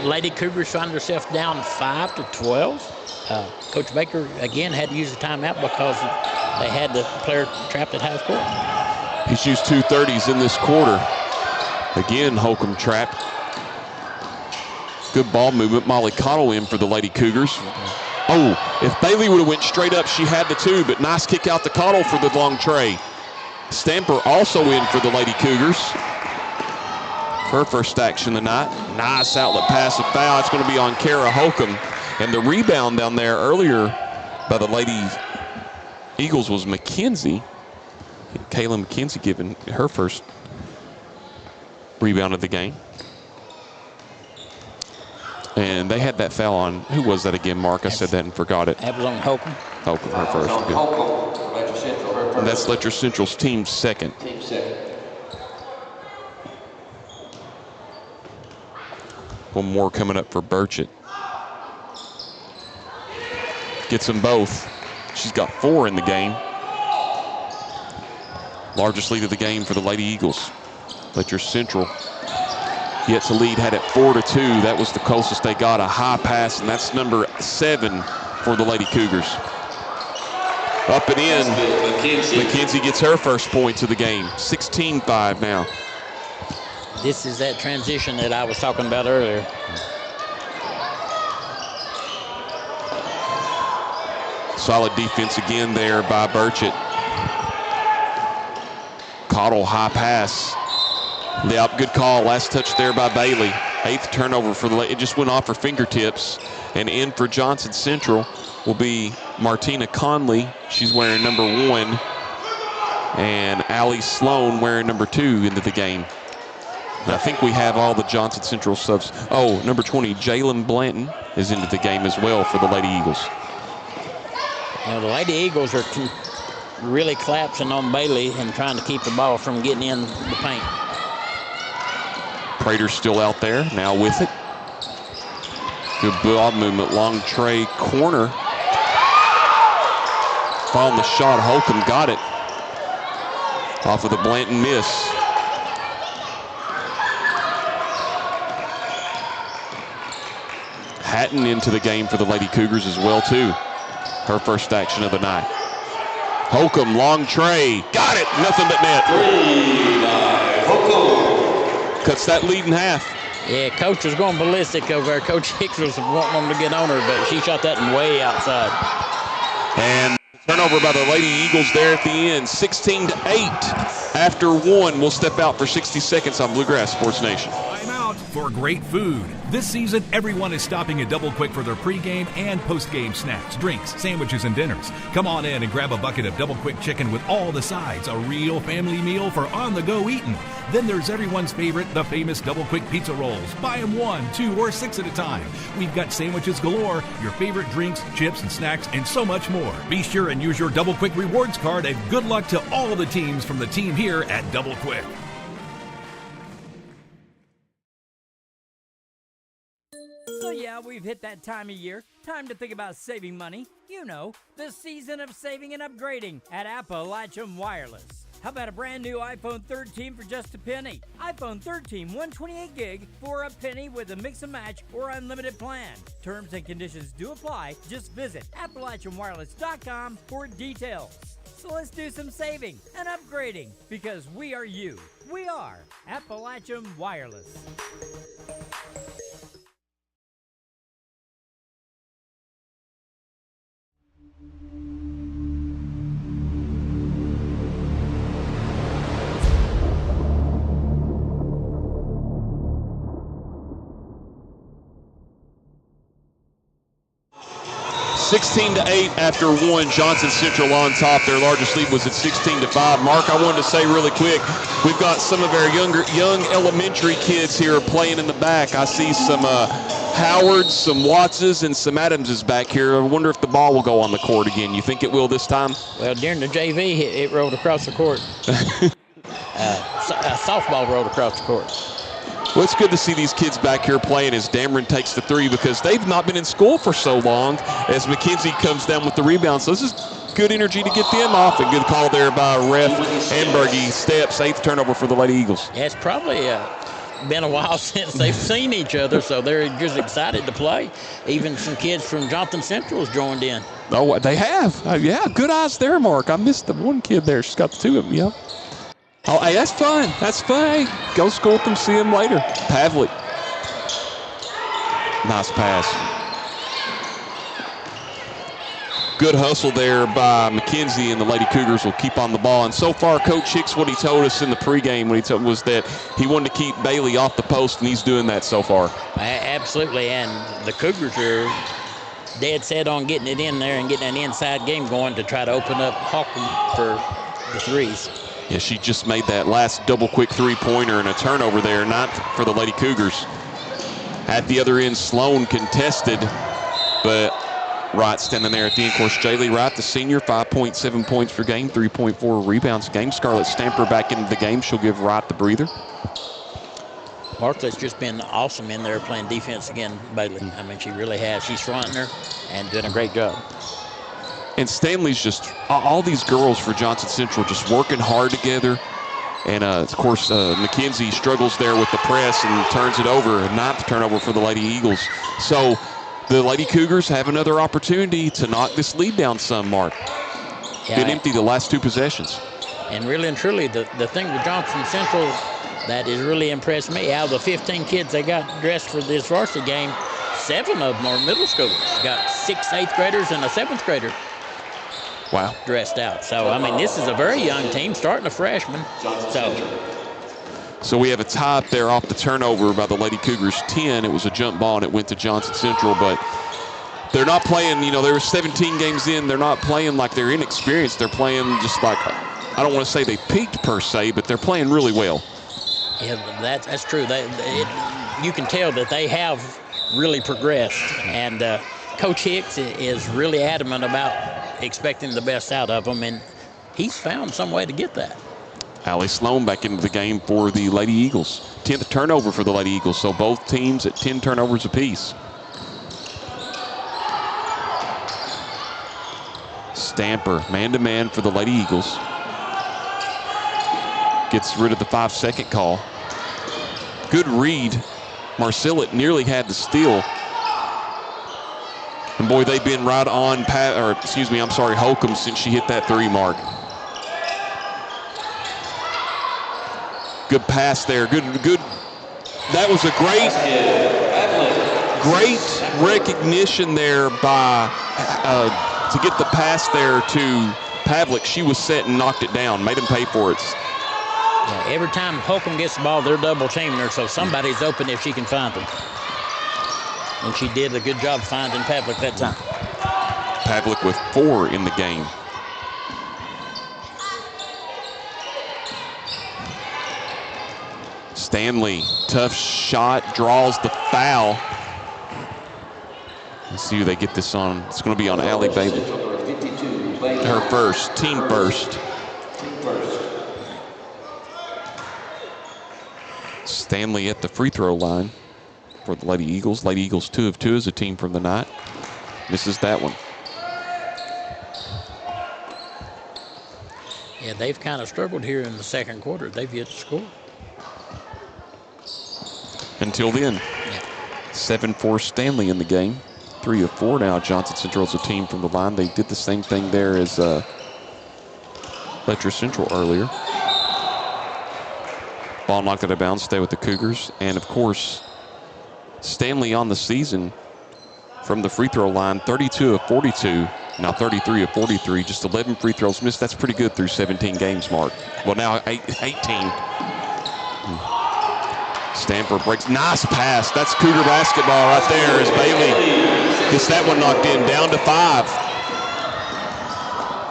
Lady Cougars find herself down 5-12. Coach Baker, again, had to use the timeout because they had the player trapped at half court. He's used 2 30s in this quarter. Again, Holcomb trapped. Good ball movement. Molly Cottle in for the Lady Cougars. Oh, if Bailey would have went straight up, she had the 2, but nice kick out to Cottle for the long tray. Stamper also in for the Lady Cougars. Her first action tonight. Nice outlet pass, a foul. It's going to be on Kara Holcomb. And the rebound down there earlier by the Lady Eagles was McKenzie. Kayla McKenzie giving her first rebound of the game. And they had that foul on, who was that again, Mark? I said that and forgot it. That was on Holcomb. Holcomb, her first. And that's Letcher Central's team's second. One more coming up for Burchett. Gets them both. She's got 4 in the game. Largest lead of the game for the Lady Eagles. Letcher Central yet to lead, had it 4-2. That was the closest they got, a high pass, and that's number 7 for the Lady Cougars. Up and in. McKenzie gets her first points of the game. 16-5 now. This is that transition that I was talking about earlier. Solid defense again there by Burchett. Cottle, high pass. Yep, good call. Last touch there by Bailey. 8th turnover for the Lady. It just went off her fingertips. And in for Johnson Central will be Martina Conley. She's wearing number 1. And Allie Sloan wearing number 2 into the game. And I think we have all the Johnson Central subs. Oh, number 20, Jalen Blanton is into the game as well for the Lady Eagles. You know, the Lady Eagles are really collapsing on Bailey and trying to keep the ball from getting in the paint. Prater's still out there, now with it. Good ball movement, long tray, corner. Following the shot, Holcomb got it. Off of the Blanton miss. Hatton into the game for the Lady Cougars as well, too. Her first action of the night. Holcomb, long tray. Got it. Nothing but net. Cuts that lead in half. Yeah, Coach was going ballistic over there. Coach Hicks was wanting them to get on her, but she shot that one way outside. And turnover by the Lady Eagles there at the end. 16-8 after one. We'll step out for 60 seconds on Bluegrass Sports Nation. Time out for great food. This season, everyone is stopping at Double Quick for their pregame and postgame snacks, drinks, sandwiches, and dinners. Come on in and grab a bucket of Double Quick chicken with all the sides, a real family meal for on-the-go eating. Then there's everyone's favorite, the famous Double Quick pizza rolls. Buy them 1, 2, or 6 at a time. We've got sandwiches galore, your favorite drinks, chips, and snacks, and so much more. Be sure and use your Double Quick rewards card, and good luck to all the teams from the team here at Double Quick. So yeah, we've hit that time of year. Time to think about saving money. You know, the season of saving and upgrading at Appalachian Wireless. How about a brand new iPhone 13 for just a penny? iPhone 13 128 gig for a penny with a mix and match or unlimited plan. Terms and conditions do apply. Just visit AppalachianWireless.com for details. So let's do some saving and upgrading because we are you. We are Appalachian Wireless. $16-8 after one. Johnson Central on top. Their largest lead was at 16-5. Mark, I wanted to say really quick, we've got some of our young elementary kids here playing in the back. I see some Howards, some Wattses, and some Adamses back here. I wonder if the ball will go on the court again. You think it will this time? Well, during the JV, it rolled across the court. Softball rolled across the court. Well, it's good to see these kids back here playing as Dameron takes the three because they've not been in school for so long as McKenzie comes down with the rebound. So this is good energy to get them off. And good call there by ref Ambergy. Steps, 8th turnover for the Lady Eagles. Yeah, it's probably been a while since they've seen each other, so they're just excited to play. Even some kids from Johnson Central has joined in. Oh, they have. Yeah, good eyes there, Mark. I missed the one kid there. She's got the two of them, yeah. Oh, hey, that's fun. That's fun. Hey, go score with them. See them later. Pavlik. Nice pass. Good hustle there by McKenzie, and the Lady Cougars will keep on the ball. And so far, Coach Hicks, what he told us in the pregame was that he wanted to keep Bailey off the post, and he's doing that so far. Absolutely, and the Cougars are dead set on getting it in there and getting an inside game going to try to open up Hawken for the threes. Yeah, she just made that last double quick three-pointer and a turnover there, not for the Lady Cougars. At the other end, Sloan contested, but Wright standing there at the end. Of course, Jaylee Wright, the senior, 5.7 points per game, 3.4 rebounds a game. Scarlett Stamper back into the game. She'll give Wright the breather. Martha's just been awesome in there playing defense again, Bailey. I mean, she really has. She's fronting her and doing a great job. And Stanley's just, all these girls for Johnson Central just working hard together. And, of course, McKenzie struggles there with the press and turns it over. 9th turnover for the Lady Eagles. So the Lady Cougars have another opportunity to knock this lead down some, Mark. Yeah, been empty the last two possessions. And really and truly, the thing with Johnson Central that has really impressed me, out of the 15 kids they got dressed for this varsity game, 7 of them are middle schoolers. Got 6 8th graders and a 7th grader. Wow. Dressed out. So, I mean, this is a very young team, starting a freshman. So we have a tie up there off the turnover by the Lady Cougars 10. It was a jump ball, and it went to Johnson Central. But they're not playing, they were 17 games in. They're not playing like they're inexperienced. They're playing just like, I don't want to say they peaked per se, but they're playing really well. Yeah, that's true. You can tell that they have really progressed. And Coach Hicks is really adamant about expecting the best out of them, and he's found some way to get that. Allie Sloan back into the game for the Lady Eagles. 10th turnover for the Lady Eagles, so both teams at 10 turnovers apiece. Stamper, man-to-man for the Lady Eagles. Gets rid of the 5-second call. Good read. Marcillett nearly had the steal. And boy, they've been right on, Holcomb since she hit that 3 mark. Good pass there. Good. That was a great recognition there by to get the pass there to Pavlik. She was set and knocked it down. Made him pay for it. Yeah, every time Holcomb gets the ball, they're double teaming her, so somebody's open if she can find them. And she did a good job finding Pavlik that time. Pavlik with 4 in the game. Stanley, tough shot, draws the foul. Let's see who they get this on. It's going to be on Allie Bailey. Her first, team first. Stanley at the free throw line for the Lady Eagles. Lady Eagles 2 of 2 as a team from the night. Misses that one. Yeah, they've kind of struggled here in the second quarter. They've yet to score. Until then, 7-4 Stanley in the game. 3 of 4 now. Johnson Central's a team from the line. They did the same thing there as Letcher Central earlier. Ball knocked out of bounds, stay with the Cougars. And of course, Stanley on the season from the free throw line, 32 of 42. Now 33 of 43, just 11 free throws missed. That's pretty good through 17 games, Mark. Well, now 18. Stamper breaks. Nice pass. That's Cougar basketball right there as Bailey gets that one knocked in. Down to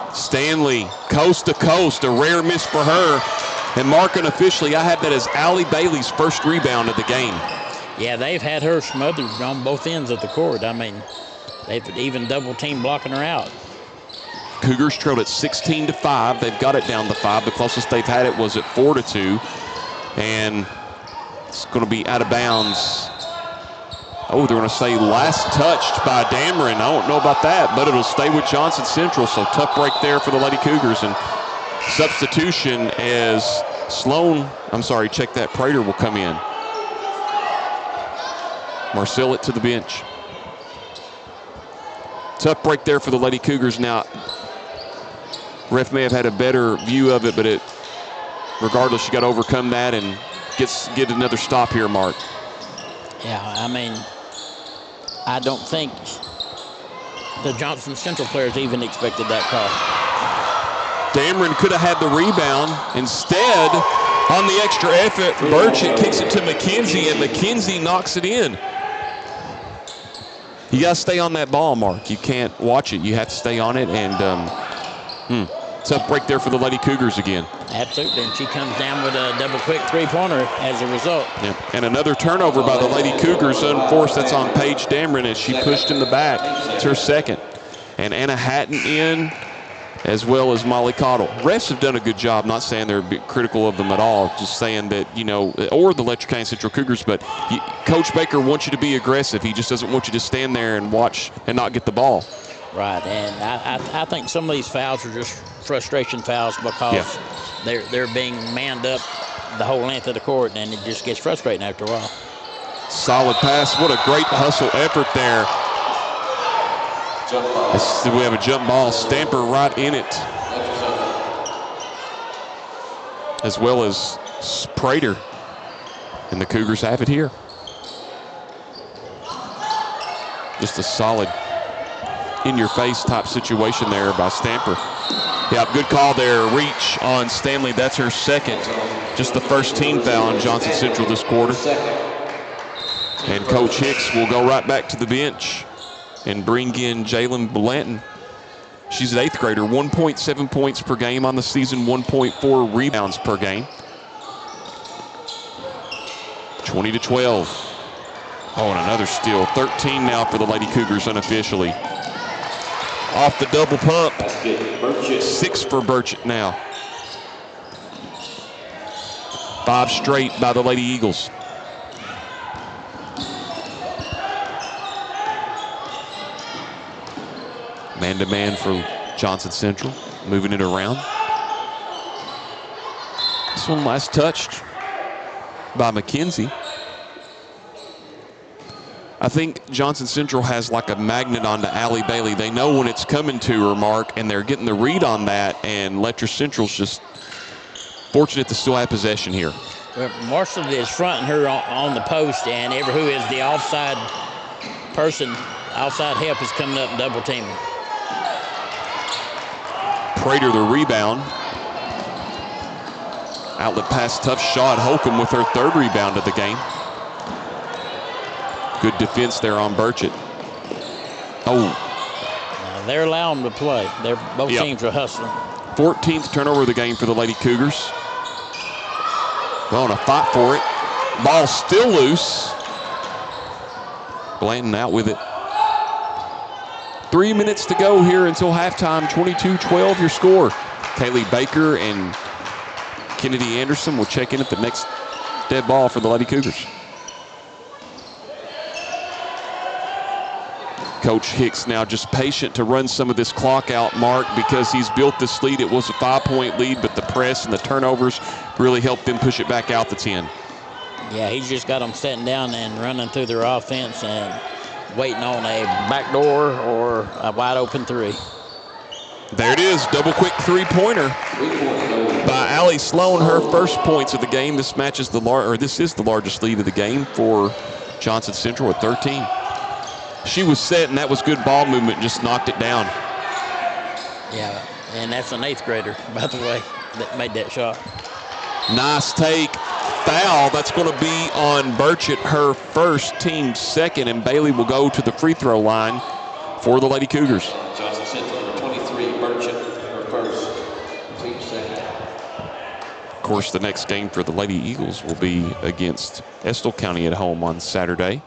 5. Stanley, coast to coast. A rare miss for her. And Mark, unofficially, I had that as Allie Bailey's first rebound of the game. Yeah, they've had her smothered on both ends of the court. I mean, they've even double team blocking her out. Cougars trailed at 16-5. They've got it down to 5. The closest they've had it was at 4-2. And it's going to be out of bounds. Oh, they're going to say last touched by Dameron. I don't know about that, but it'll stay with Johnson Central. So tough break there for the Lady Cougars. And substitution as check that, Prater will come in. Marcillett to the bench. Tough break there for the Lady Cougars. Now, ref may have had a better view of it, but regardless, you got to overcome that and get another stop here, Mark. Yeah, I mean, I don't think the Johnson Central players even expected that call. Dameron could have had the rebound. Instead, on the extra effort, Burchett kicks it to McKenzie, and McKenzie knocks it in. You got to stay on that ball, Mark. You can't watch it. You have to stay on it, and tough break there for the Lady Cougars again. Absolutely, and she comes down with a double-quick three-pointer as a result. Yeah. And another turnover by the Lady Cougars, unforced. That's on Paige Dameron as she pushed in the back. It's her second. And Anna Hatton in, as well as Molly Cottle. Refs have done a good job, not saying they're critical of them at all, just saying that, or the Letcher County Central Cougars, but Coach Baker wants you to be aggressive. He just doesn't want you to stand there and watch and not get the ball. Right, and I think some of these fouls are just frustration fouls because they're being manned up the whole length of the court, and it just gets frustrating after a while. Solid pass. What a great hustle effort there. We have a jump ball. Stamper right in it, as well as Prater. And the Cougars have it here. Just a solid in-your-face type situation there by Stamper. Yeah, good call there. Reach on Stanley. That's her second. Just the first team foul on Johnson Central this quarter. And Coach Hicks will go right back to the bench and bring in Jalen Blanton. She's an 8th grader, 1.7 points per game on the season, 1.4 rebounds per game. 20-12. Oh, and another steal. 13 now for the Lady Cougars unofficially. off the double pump. 6 for Burchett now. 5 straight by the Lady Eagles. Man-to-man for Johnson Central, moving it around. This one last touched by McKenzie. I think Johnson Central has like a magnet onto Allie Bailey. They know when it's coming to her, Mark, and they're getting the read on that, and Letcher Central's just fortunate to still have possession here. Well, Marshall is fronting her on the post, and who is the offside person, offside help is coming up and double teaming. Prater the rebound. Outlet pass, tough shot. Holcomb with her 3rd rebound of the game. Good defense there on Burchett. They're allowing them to play. Both teams are hustling. 14th turnover of the game for the Lady Cougars. Well, on a fight for it. Ball still loose. Blanton out with it. 3 minutes to go here until halftime. 22-12 your score. Kaylee Baker and Kennedy Anderson will check in at the next dead ball for the Lady Cougars. Coach Hicks now just patient to run some of this clock out, Mark, because he's built this lead. It was a 5-point lead, but the press and the turnovers really helped them push it back out to 10. Yeah, he's just got them sitting down and running through their offense and waiting on a backdoor or a wide open 3. There it is, double quick 3-pointer by Allie Sloan, her first points of the game. This is the largest lead of the game for Johnson Central at 13. She was set, and that was good ball movement, just knocked it down. Yeah, and that's an 8th grader, by the way, that made that shot. Nice take. Foul. That's going to be on Burchett, her first, team 2nd, and Bailey will go to the free throw line for the Lady Cougars. Johnson Central, number 23, Burchett, her first, team 2nd. Of course, the next game for the Lady Eagles will be against Estill County at home on Saturday.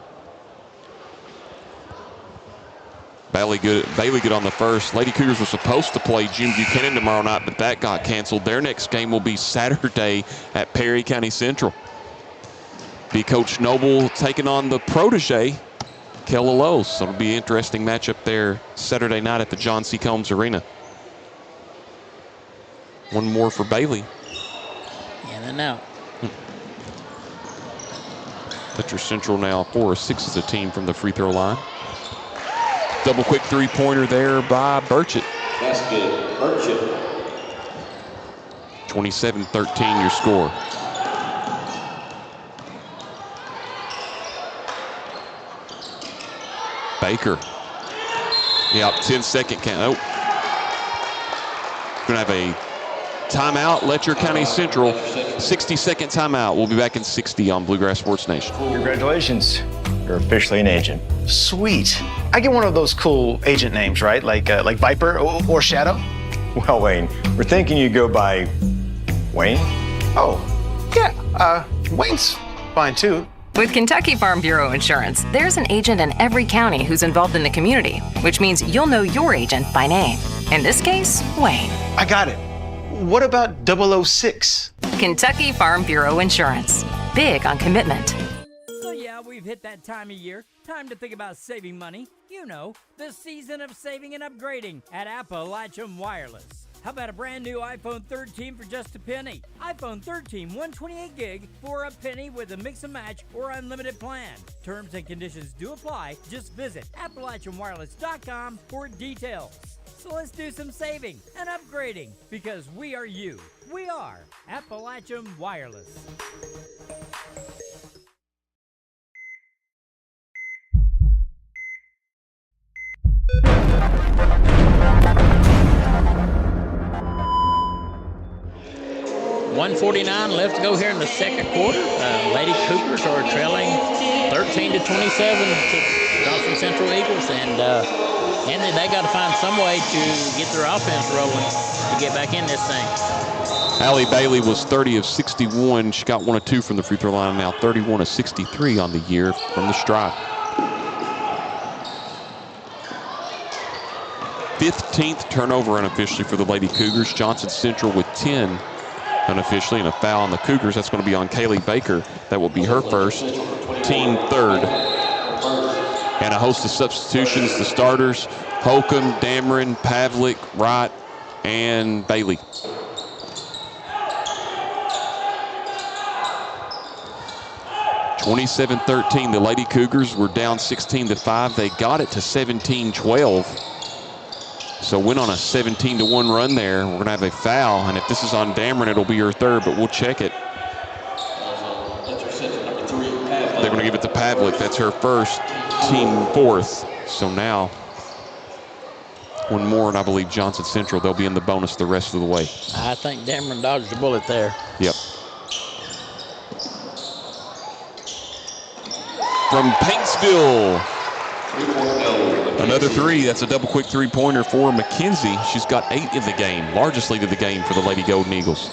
Bailey good on the first. Lady Cougars were supposed to play June Buchanan tomorrow night, but that got canceled. Their next game will be Saturday at Perry County Central. Be Coach Noble taking on the protege, Kella Lowe. So it'll be an interesting matchup there Saturday night at the John C. Combs Arena. One more for Bailey. In and out. Letcher Central now 4 or 6 as a team from the free throw line. Double quick 3-pointer there by Burchett. That's good. Burchett. 27-13 your score. Baker. Yeah, 10-second count. Gonna have a timeout. Letcher County Central, 60-second timeout. We'll be back in 60 on Bluegrass Sports Nation. Congratulations. You're officially an agent. Sweet. I get one of those cool agent names, right? Like Viper or Shadow? Well, Wayne, we're thinking you go by Wayne? Oh, yeah. Wayne's fine too. With Kentucky Farm Bureau Insurance, there's an agent in every county who's involved in the community, which means you'll know your agent by name. In this case, Wayne. I got it. What about 006? Kentucky Farm Bureau Insurance. Big on commitment. We've hit that time of year. Time to think about saving money. You know, the season of saving and upgrading at Appalachian Wireless. How about a brand new iPhone 13 for just a penny? iPhone 13 128 gig for a penny with a mix and match or unlimited plan. Terms and conditions do apply. Just visit AppalachianWireless.com for details. So let's do some saving and upgrading because we are you. We are Appalachian Wireless. .149 left to go here in the second quarter. Lady Cougars are trailing 13-27 to Johnson Central Eagles, and they got to find some way to get their offense rolling to get back in this thing. Allie Bailey was 30 of 61. She got 1 of 2 from the free throw line. Now 31 of 63 on the year from the stripe. 15th turnover unofficially for the Lady Cougars. Johnson Central with 10 unofficially, and a foul on the Cougars. That's going to be on Kaylee Baker. That will be her first, team third. And a host of substitutions. The starters, Holcomb, Dameron, Pavlik, Wright, and Bailey. (27-13). The Lady Cougars were down 16-5. They got it to 17-12. So went on a 17-1 run there. We're going to have a foul, and if this is on Dameron, it'll be her third, but we'll check it. They're going to give it to Pavlik. That's her first, team fourth. So now, one more, and I believe Johnson Central, they'll be in the bonus the rest of the way. I think Dameron dodged the bullet there. Yep. From Paintsville, another three. That's a double quick three-pointer for McKenzie. She's got 8 in the game, largest lead of the game for the Lady Golden Eagles.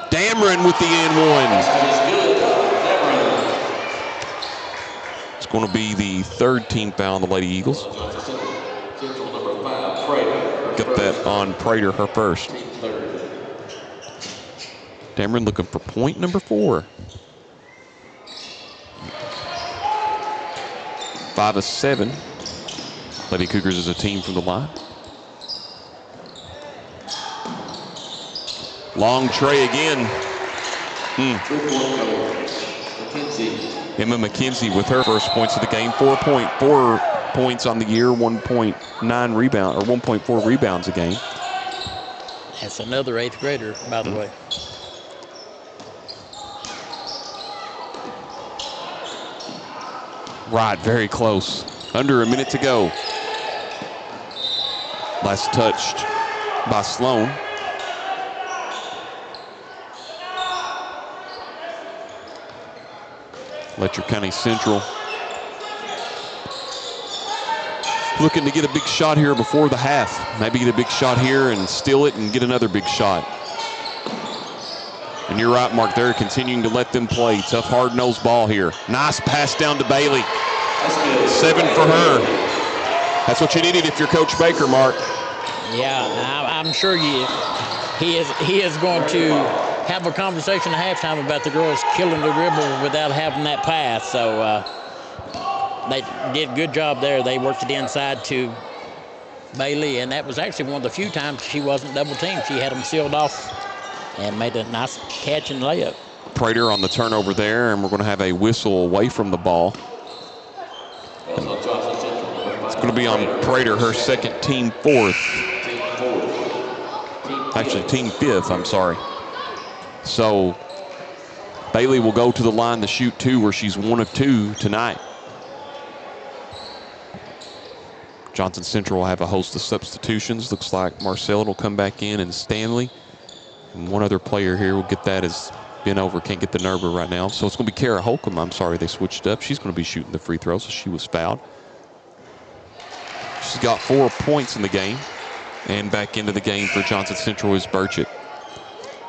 Dameron with the and one. It's going to be the third team foul on the Lady Eagles. Got that on Prater, her first. Dameron looking for point number 4. 5 of 7. Lady Cougars is a team from the line. Long tray again. Emma McKenzie with her first points of the game. 4.4 points on the year, 1.9 rebound, or 1.4 rebounds a game. That's another 8th grader, by the way. Right, very close. Under a minute to go. Last touched by Sloan. Letcher County Central looking to get a big shot here before the half. Maybe get a big shot here and steal it and get another big shot. And you're right, Mark, they're continuing to let them play. Tough, hard-nosed ball here. Nice pass down to Bailey. 7 for her. That's what you needed if you're Coach Baker, Mark. Yeah, I'm sure he is going to have a conversation at halftime about the girls killing the dribble without having that pass. So they did a good job there. They worked it inside to Bailey, and that was actually one of the few times she wasn't double-teamed. She had them sealed off and made a nice catch and layup. Prater on the turnover there, and we're going to have a whistle away from the ball. It's going to be on Prater, her second, team 4th. Actually, team 5th, I'm sorry. So Bailey will go to the line to shoot 2, where she's 1 of 2 tonight. Johnson Central will have a host of substitutions. Looks like Marcel will come back in, and Stanley. And one other player here will get that as been over. Can't get the Nerber right now. So it's going to be Kara Holcomb. I'm sorry, they switched up. She's going to be shooting the free throw, so she was fouled. She's got 4 points in the game. And back into the game for Johnson Central is Burchett.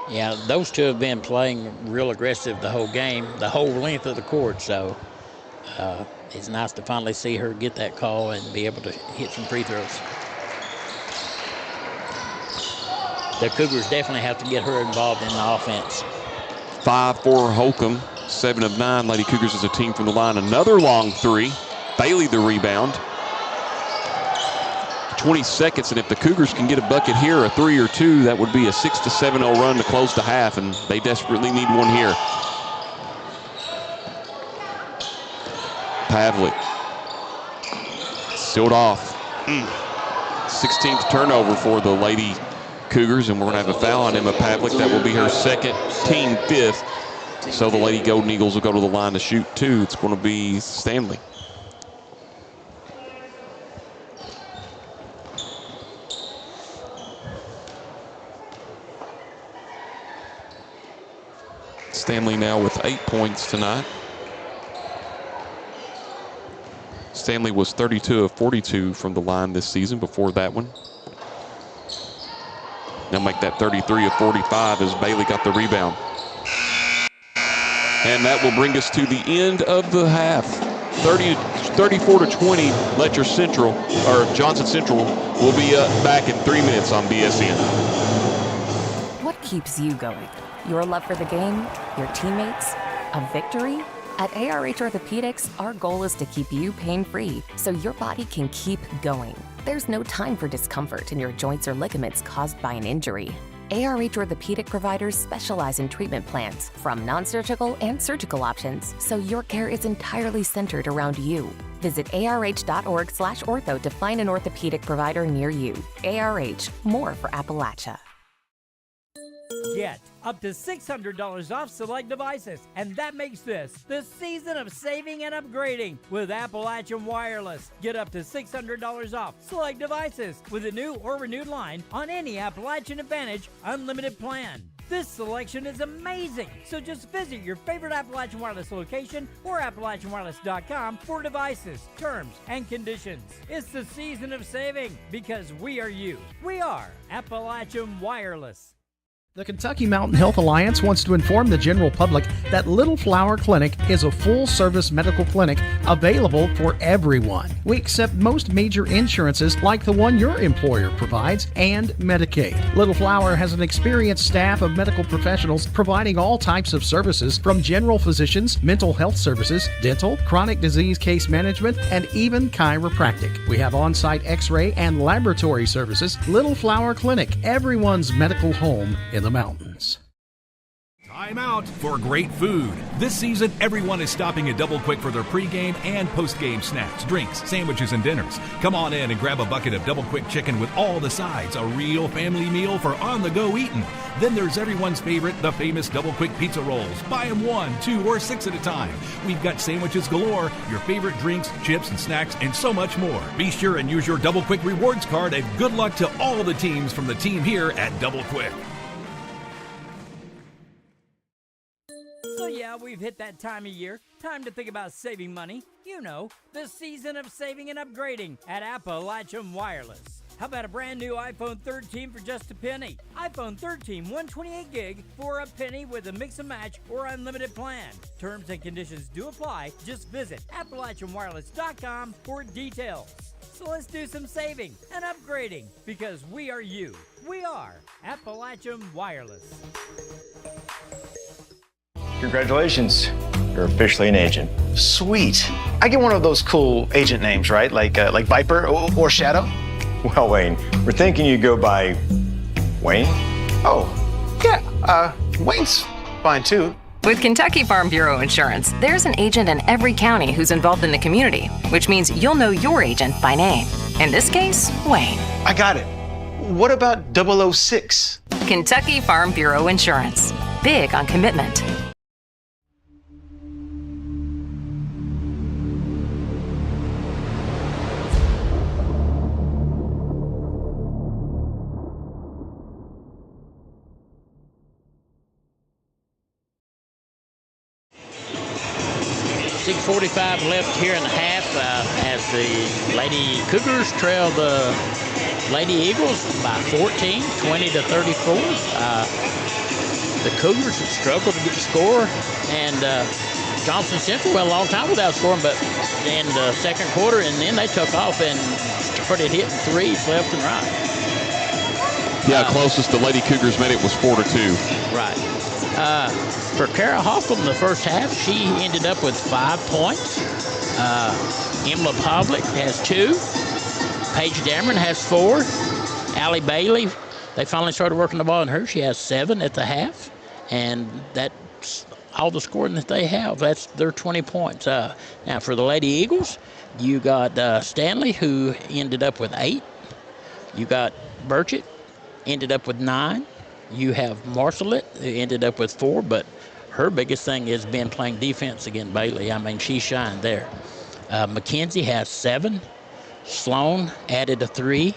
Yeah, those two have been playing real aggressive the whole game, the whole length of the court. So it's nice to finally see her get that call and be able to hit some free throws. The Cougars definitely have to get her involved in the offense. 5 for Holcomb, 7 of 9. Lady Cougars is a team from the line. Another long 3. Bailey the rebound. 20 seconds, and if the Cougars can get a bucket here, a 3 or 2, that would be a 6-7-0 run to close the half, and they desperately need one here. Pavlik. Sealed off. 16th turnover for the Lady Cougars, and we're going to have a foul on Emma Pavlik. That will be her second, team 5th. So the Lady Golden Eagles will go to the line to shoot 2. It's going to be Stanley. Stanley now with 8 points tonight. Stanley was 32 of 42 from the line this season before that one. Now make that 33 of 45 as Bailey got the rebound. And that will bring us to the end of the half. 34-20, Letcher Central, or Johnson Central, will be back in 3 minutes on BSN. What keeps you going? Your love for the game? Your teammates? A victory? At ARH Orthopedics, our goal is to keep you pain-free so your body can keep going. There's no time for discomfort in your joints or ligaments caused by an injury. ARH Orthopedic providers specialize in treatment plans, from non-surgical and surgical options, so your care is entirely centered around you. Visit arh.org/ortho to find an orthopedic provider near you. ARH, more for Appalachia. Get up to $600 off select devices, and that makes this the season of saving and upgrading with Appalachian Wireless. Get up to $600 off select devices with a new or renewed line on any Appalachian Advantage unlimited plan. This selection is amazing, so just visit your favorite Appalachian Wireless location or AppalachianWireless.com for devices, terms, and conditions. It's the season of saving because we are you. We are Appalachian Wireless. The Kentucky Mountain Health Alliance wants to inform the general public that Little Flower Clinic is a full-service medical clinic available for everyone. We accept most major insurances like the one your employer provides and Medicaid. Little Flower has an experienced staff of medical professionals providing all types of services from general physicians, mental health services, dental, chronic disease case management, and even chiropractic. We have on-site x-ray and laboratory services. Little Flower Clinic, everyone's medical home in the mountains. Time out for great food. This season, everyone is stopping at Double Quick for their pregame and postgame snacks, drinks, sandwiches, and dinners. Come on in and grab a bucket of Double Quick chicken with all the sides, a real family meal for on-the-go eating. Then there's everyone's favorite, the famous Double Quick pizza rolls. Buy them 1, 2, or 6 at a time. We've got sandwiches galore, your favorite drinks, chips, and snacks, and so much more. Be sure and use your Double Quick rewards card, and good luck to all the teams from the team here at Double Quick. So yeah, we've hit that time of year. Time to think about saving money. You know, the season of saving and upgrading at Appalachian Wireless. How about a brand new iPhone 13 for just a penny? iPhone 13 128 gig for a penny with a mix and match or unlimited plan. Terms and conditions do apply. Just visit AppalachianWireless.com for details. So let's do some saving and upgrading because we are you. We are Appalachian Wireless. Congratulations. You're officially an agent. Sweet. I get one of those cool agent names, right? Like Viper or Shadow? Well, Wayne, we're thinking you go by Wayne? Oh, yeah. Wayne's fine too. With Kentucky Farm Bureau Insurance, there's an agent in every county who's involved in the community, which means you'll know your agent by name. In this case, Wayne. I got it. What about 006? Kentucky Farm Bureau Insurance. Big on commitment. .45 left here in the half as the Lady Cougars trail the Lady Eagles by 14, 20-34. The Cougars have struggled to get the score, and Johnson Central went a long time without scoring, but in the second quarter, and then they took off and started hitting threes left and right. Yeah, closest the Lady Cougars made it was 4-2. Right. For Kara Hoffman in the first half, she ended up with 5 points. Emma Pavlik has 2. Paige Dameron has 4. Allie Bailey, they finally started working the ball on her. She has 7 at the half. And that's all the scoring that they have. That's their 20 points. Now, for the Lady Eagles, you got Stanley, who ended up with 8. You got Burchett, ended up with 9. You have Marcelet, who ended up with 4, but her biggest thing has been playing defense against Bailey. I mean, she shined there. McKenzie has 7. Sloan added a 3.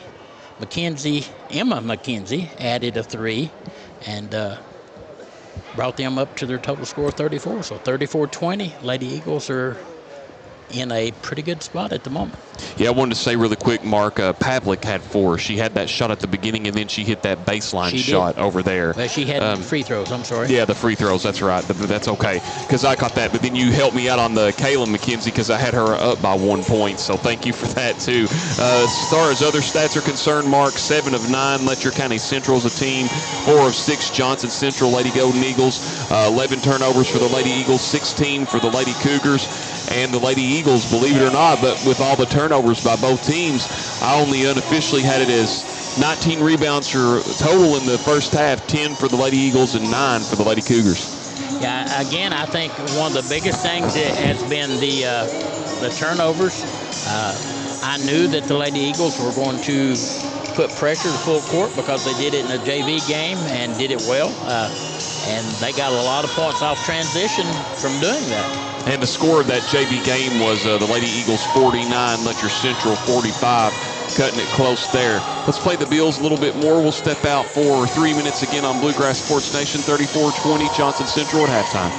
Emma McKenzie added a 3, and brought them up to their total score of 34. So 34-20. Lady Eagles are in a pretty good spot at the moment. Yeah, I wanted to say really quick, Mark, Pavlik had 4. She had that shot at the beginning, and then she hit that baseline shot over there. Well, she had free throws, I'm sorry. Yeah, the free throws, that's right. But that's okay, because I caught that. But then you helped me out on the Kayla McKenzie, because I had her up by 1 point, so thank you for that, too. As far as other stats are concerned, Mark, 7 of 9, Letcher County Central is a team. 4 of 6, Johnson Central, Lady Golden Eagles. 11 turnovers for the Lady Eagles, 16 for the Lady Cougars. And the Lady Eagles, believe it or not, but with all the turnovers by both teams, I only unofficially had it as 19 rebounds for total in the first half, 10 for the Lady Eagles and 9 for the Lady Cougars. Yeah, again, I think one of the biggest things has been the turnovers. I knew that the Lady Eagles were going to put pressure to full court because they did it in a JV game and did it well. And they got a lot of points off transition from doing that. And the score of that JV game was the Lady Eagles 49, Letcher Central 45, cutting it close there. Let's play the Bills a little bit more. We'll step out for 3 minutes again on Bluegrass Sports Nation, 34-20, Johnson Central at halftime.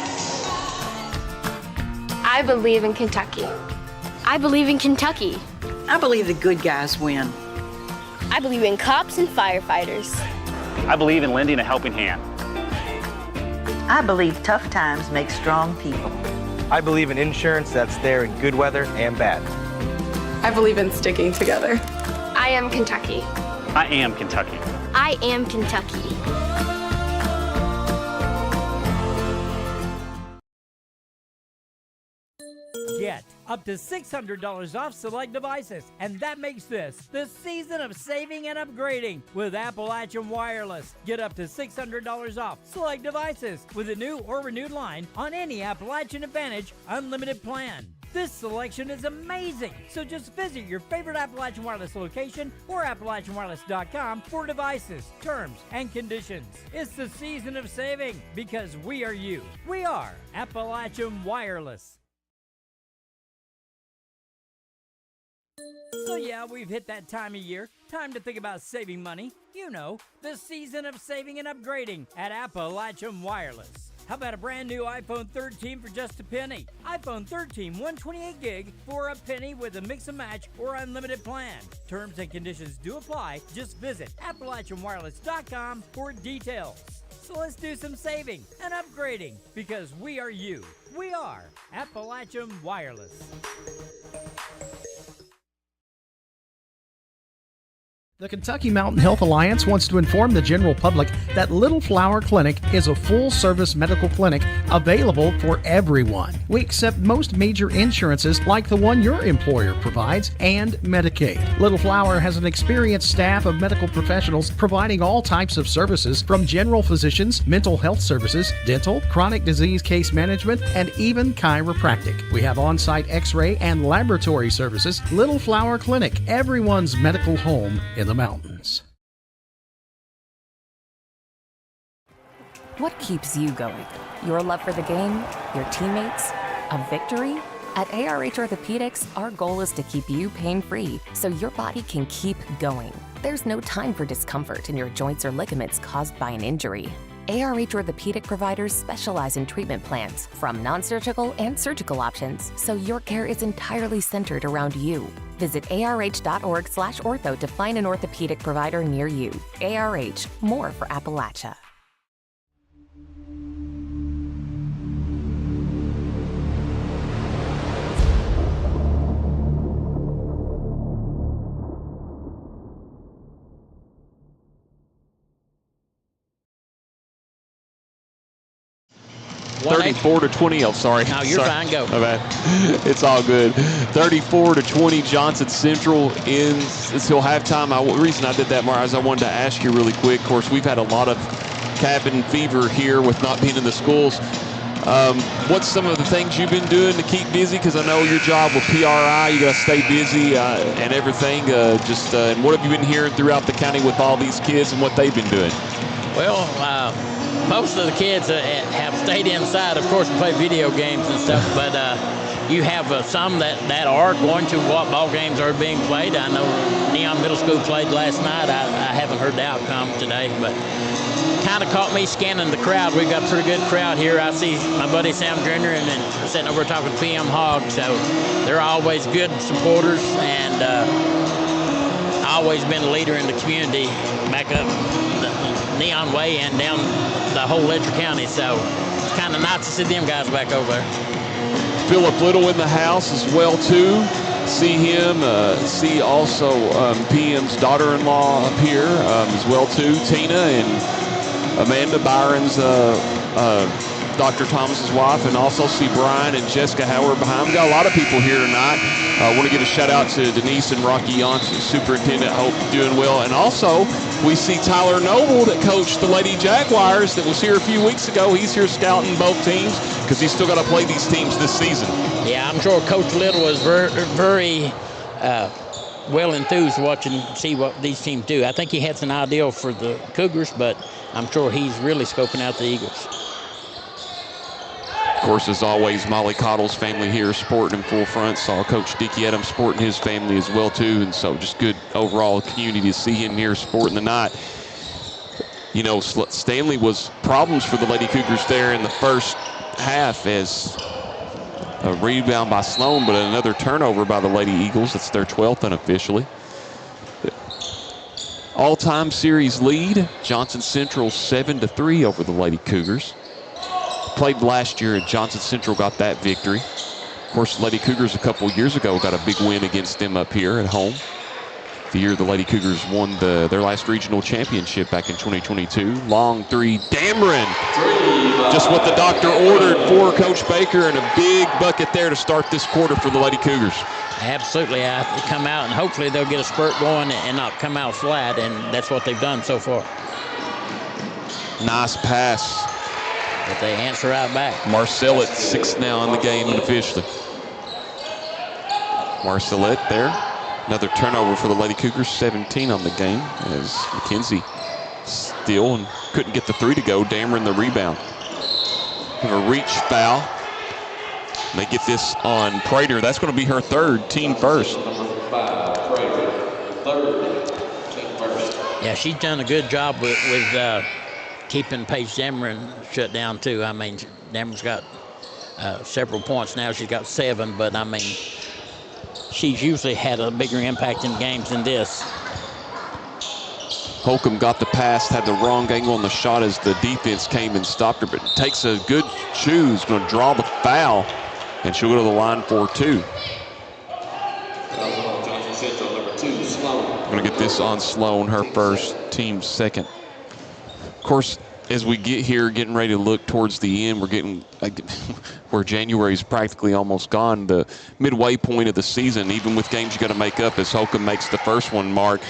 I believe in Kentucky. I believe in Kentucky. I believe the good guys win. I believe in cops and firefighters. I believe in lending a helping hand. I believe tough times make strong people. I believe in insurance that's there in good weather and bad. I believe in sticking together. I am Kentucky. I am Kentucky. I am Kentucky. Get up to $600 off select devices, and that makes this the season of saving and upgrading with Appalachian Wireless. Get up to $600 off select devices with a new or renewed line on any Appalachian Advantage unlimited plan. This selection is amazing, so just visit your favorite Appalachian Wireless location or AppalachianWireless.com for devices, terms, and conditions. It's the season of saving because we are you. We are Appalachian Wireless. So yeah, we've hit that time of year. Time to think about saving money. You know, the season of saving and upgrading at Appalachian Wireless. How about a brand new iPhone 13 for just a penny? iPhone 13 128 gig for a penny with a mix and match or unlimited plan. Terms and conditions do apply. Just visit AppalachianWireless.com for details. So let's do some saving and upgrading because we are you. We are Appalachian Wireless. The Kentucky Mountain Health Alliance wants to inform the general public that Little Flower Clinic is a full-service medical clinic available for everyone. We accept most major insurances like the one your employer provides and Medicaid. Little Flower has an experienced staff of medical professionals providing all types of services from general physicians, mental health services, dental, chronic disease case management, and even chiropractic. We have on-site x-ray and laboratory services. Little Flower Clinic, everyone's medical home in the mountains. What keeps you going? Your love for the game? Your teammates? A victory? At ARH Orthopedics, our goal is to keep you pain-free so your body can keep going. There's no time for discomfort in your joints or ligaments caused by an injury. ARH Orthopedic providers specialize in treatment plans, from non-surgical and surgical options, so your care is entirely centered around you. Visit arh.org/ortho to find an orthopedic provider near you. ARH, more for Appalachia. What 34-20. Oh, sorry. No, you're fine. Go. My bad. It's all good. 34-20. Johnson Central ends until halftime. The reason I did that, Mark, is I wanted to ask you really quick. Of course, we've had a lot of cabin fever here with not being in the schools. What's some of the things you've been doing to keep busy? Because I know your job with PRI, you got to stay busy and everything. And what have you been hearing throughout the county with all these kids and what they've been doing? Well, most of the kids have stayed inside, of course, and play video games and stuff, but you have some that are going to what ball games are being played. I know Neon Middle School played last night. I haven't heard the outcome today, but kind of caught me scanning the crowd. We've got a pretty good crowd here. I see my buddy Sam Jr. and then sitting over talking to PM Hogg. So they're always good supporters, and always been a leader in the community back up the Neon Way and down the whole Letcher County. So it's kind of nice to see them guys back over there. Philip Little in the house as well, too. See him, see also PM's daughter-in-law up here as well, too. Tina and Amanda Byron's Dr. Thomas's wife, and also see Brian and Jessica Howard behind. We got a lot of people here tonight. I want to give a shout out to Denise and Rocky Johnson, superintendent. Hope you're doing well. And also, we see Tyler Noble that coached the Lady Jaguars that was here a few weeks ago. He's here scouting both teams because he's still got to play these teams this season. Yeah, I'm sure Coach Little was very well enthused watching, see what these teams do. I think he has an idea for the Cougars, but I'm sure he's really scoping out the Eagles. Of course, as always, Molly Cottle's family here sporting in full front. Saw Coach Dickie Adams sporting his family as well, too. And so just good overall community to see him here sporting the night. You know, Stanley was problems for the Lady Cougars there in the first half as a rebound by Sloan, but another turnover by the Lady Eagles. That's their 12th unofficially. All-time series lead, Johnson Central 7-3 over the Lady Cougars. Played last year at Johnson Central, got that victory. Of course, Lady Cougars a couple years ago got a big win against them up here at home. The year the Lady Cougars won their last regional championship back in 2022. Long three, Dameron. Just what the doctor ordered for Coach Baker, and a big bucket there to start this quarter for the Lady Cougars. Absolutely. I have to come out, and hopefully they'll get a spurt going and not come out flat, and that's what they've done so far. Nice pass. But they answer right back. Marcellette 6 now in the game unofficially. Marcellette there. Another turnover for the Lady Cougars, 17 on the game as McKenzie still and couldn't get the three to go. Dameron the rebound. Have a reach foul. And they get this on Prater. That's going to be her third, team first. Yeah, she's done a good job with keeping Paige Dameron shut down, too. I mean, Dameron's got several points now. She's got 7, but, I mean, she's usually had a bigger impact in games than this. Holcomb got the pass, had the wrong angle on the shot as the defense came and stopped her, but takes a good choose, going to draw the foul, and she'll go to the line for 2. Going to get this on Sloan, her first, team second. Of course, as we get here, getting ready to look towards the end, we're getting where January is practically almost gone, the midway point of the season, even with games you got to make up as Holcomb makes the first one, Mark.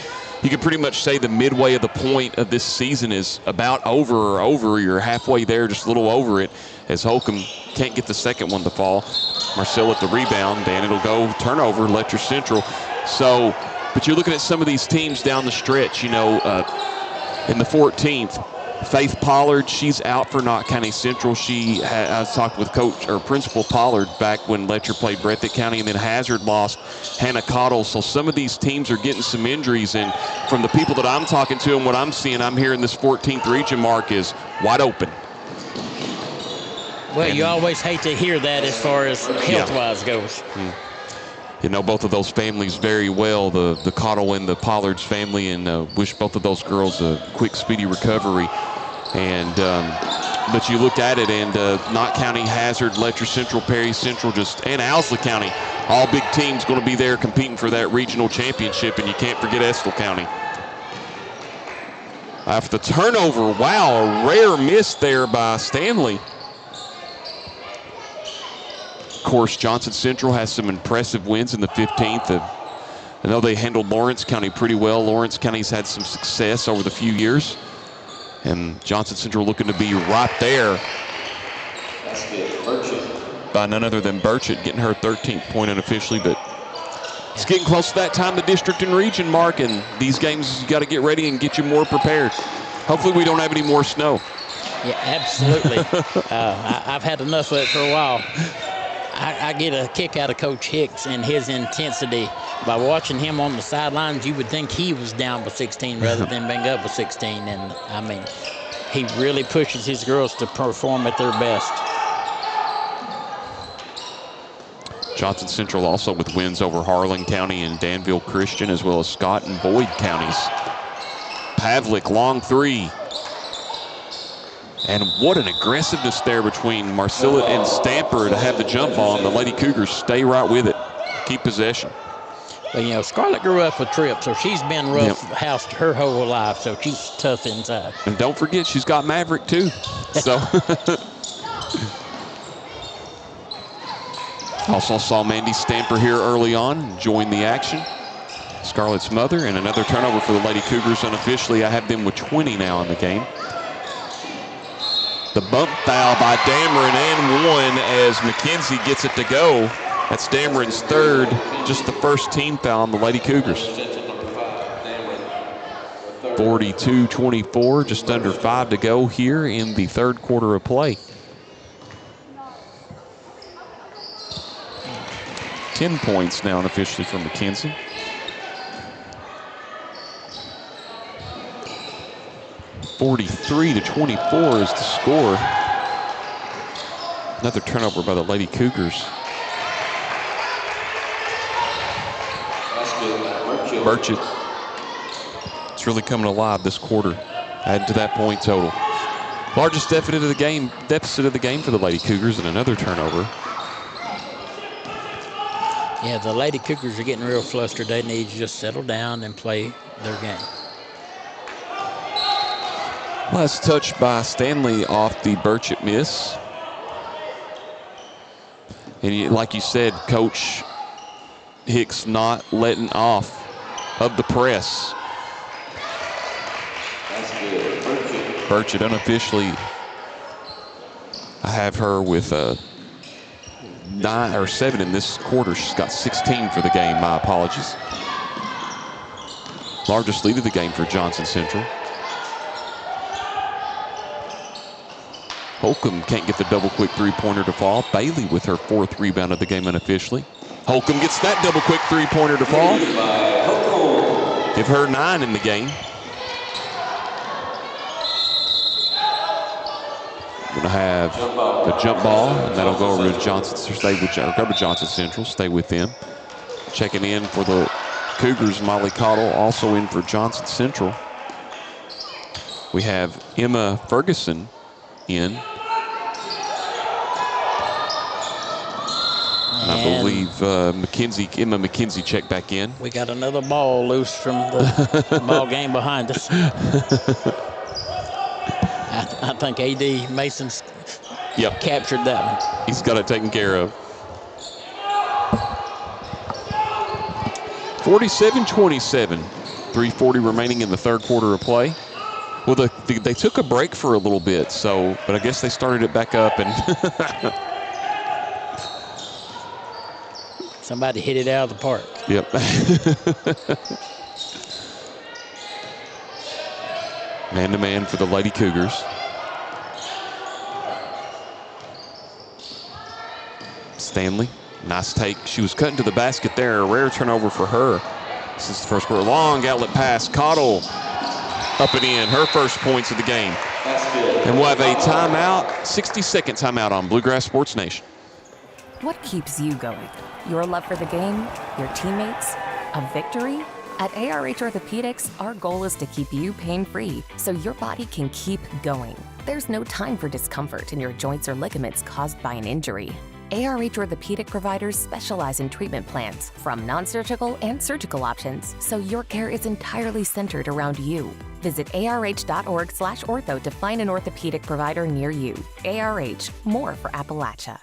You can pretty much say the midway of the point of this season is about over. You're halfway there, just a little over it, as Holcomb can't get the second one to fall. Marcel at the rebound, and it'll go turnover, Letcher Central. So, but you're looking at some of these teams down the stretch, you know, in the 14th. Faith Pollard, she's out for Knott County Central. I talked with Principal Pollard back when Letcher played Breathitt County, and then Hazard lost Hannah Cottle. So some of these teams are getting some injuries, and from the people that I'm talking to and what I'm seeing, I'm hearing this 14th region, Mark, is wide open. Well, you always hate to hear that as far as health-wise goes. You know both of those families very well, the Cottle and the Pollard's family, and wish both of those girls a quick, speedy recovery. And but you looked at it, and Knott County, Hazard, Letcher Central, Perry Central, and Owsley County, all big teams going to be there competing for that regional championship, and you can't forget Estill County. After the turnover, wow, a rare miss there by Stanley. Of course, Johnson Central has some impressive wins in the 15th. I know they handled Lawrence County pretty well. Lawrence County's had some success over the few years. And Johnson Central looking to be right there by none other than Burchett, getting her 13th point unofficially. But it's getting close to that time, the district and region, Mark, and these games you got to get ready and get you more prepared. Hopefully we don't have any more snow. Yeah, absolutely. I've had enough of it for a while. I get a kick out of Coach Hicks and his intensity. By watching him on the sidelines, you would think he was down by 16 rather than being up by 16. And, I mean, he really pushes his girls to perform at their best. Johnson Central also with wins over Harlan County and Danville Christian, as well as Scott and Boyd counties. Pavlik, long three. And what an aggressiveness there between Marcilla and Stamper to have the jump ball, and the Lady Cougars stay right with it, keep possession. But, you know, Scarlett grew up with Tripp, so she's been rough-housed her whole life, so she's tough inside. And don't forget, she's got Maverick, too. So also saw Mandy Stamper here early on, join the action. Scarlett's mother, and another turnover for the Lady Cougars. Unofficially, I have them with 20 now in the game. The bump foul by Dameron and one as McKenzie gets it to go. That's Dameron's third, just the first team foul on the Lady Cougars. 42-24, just under 5 to go here in the third quarter of play. 10 points now unofficially for McKenzie. (43-24) is the score. Another turnover by the Lady Cougars. Burchett. It's really coming alive this quarter. Add to that point total. Largest deficit of the game for the Lady Cougars, and another turnover. Yeah, the Lady Cougars are getting real flustered. They need to just settle down and play their game. Last touch by Stanley off the Burchett miss. And like you said, Coach Hicks not letting off of the press. Burchett unofficially, I have her with 9 or 7 in this quarter. She's got 16 for the game. My apologies. Largest lead of the game for Johnson Central. Holcomb can't get the double quick three-pointer to fall. Bailey with her 4th rebound of the game unofficially. Holcomb gets that double quick three-pointer to fall. Give her 9 in the game. Gonna have the jump ball, and that'll go over to Johnson. Johnson Central. Stay with them. Checking in for the Cougars, Molly Cottle, also in for Johnson Central. We have Emma Ferguson in. I believe Emma McKenzie checked back in. We got another ball loose from the ball game behind us. I think A.D. Mason's captured that one. He's got it taken care of. 47-27. 3:40 remaining in the third quarter of play. Well, they took a break for a little bit, but I guess they started it back up and somebody hit it out of the park. Yep. Man-to-man for the Lady Cougars. Stanley, nice take. She was cutting to the basket there. A rare turnover for her. This is the first quarter. Long outlet pass. Cottle up and in. Her first points of the game. And we'll have a timeout, 60-second timeout on Bluegrass Sports Nation. What keeps you going? Your love for the game? Your teammates? A victory? At ARH Orthopedics, our goal is to keep you pain-free so your body can keep going. There's no time for discomfort in your joints or ligaments caused by an injury. ARH Orthopedic providers specialize in treatment plans, from non-surgical and surgical options, so your care is entirely centered around you. Visit arh.org/ortho to find an orthopedic provider near you. ARH, more for Appalachia.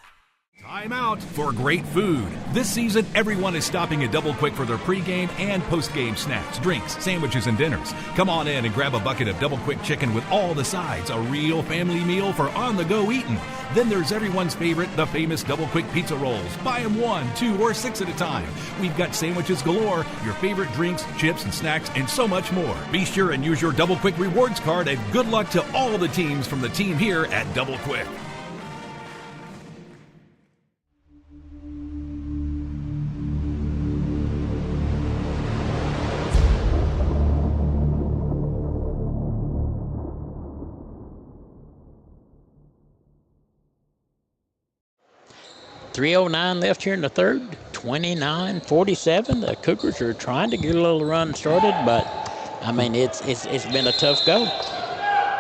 Time out for great food. This season, everyone is stopping at Double Quick for their pregame and postgame snacks, drinks, sandwiches, and dinners. Come on in and grab a bucket of Double Quick chicken with all the sides, a real family meal for on-the-go eating. Then there's everyone's favorite, the famous Double Quick pizza rolls. Buy them 1, 2, or 6 at a time. We've got sandwiches galore, your favorite drinks, chips, and snacks, and so much more. Be sure and use your Double Quick rewards card, and good luck to all the teams from the team here at Double Quick. 3:09 left here in the third. 29-47. The Cougars are trying to get a little run started, but I mean it's been a tough go.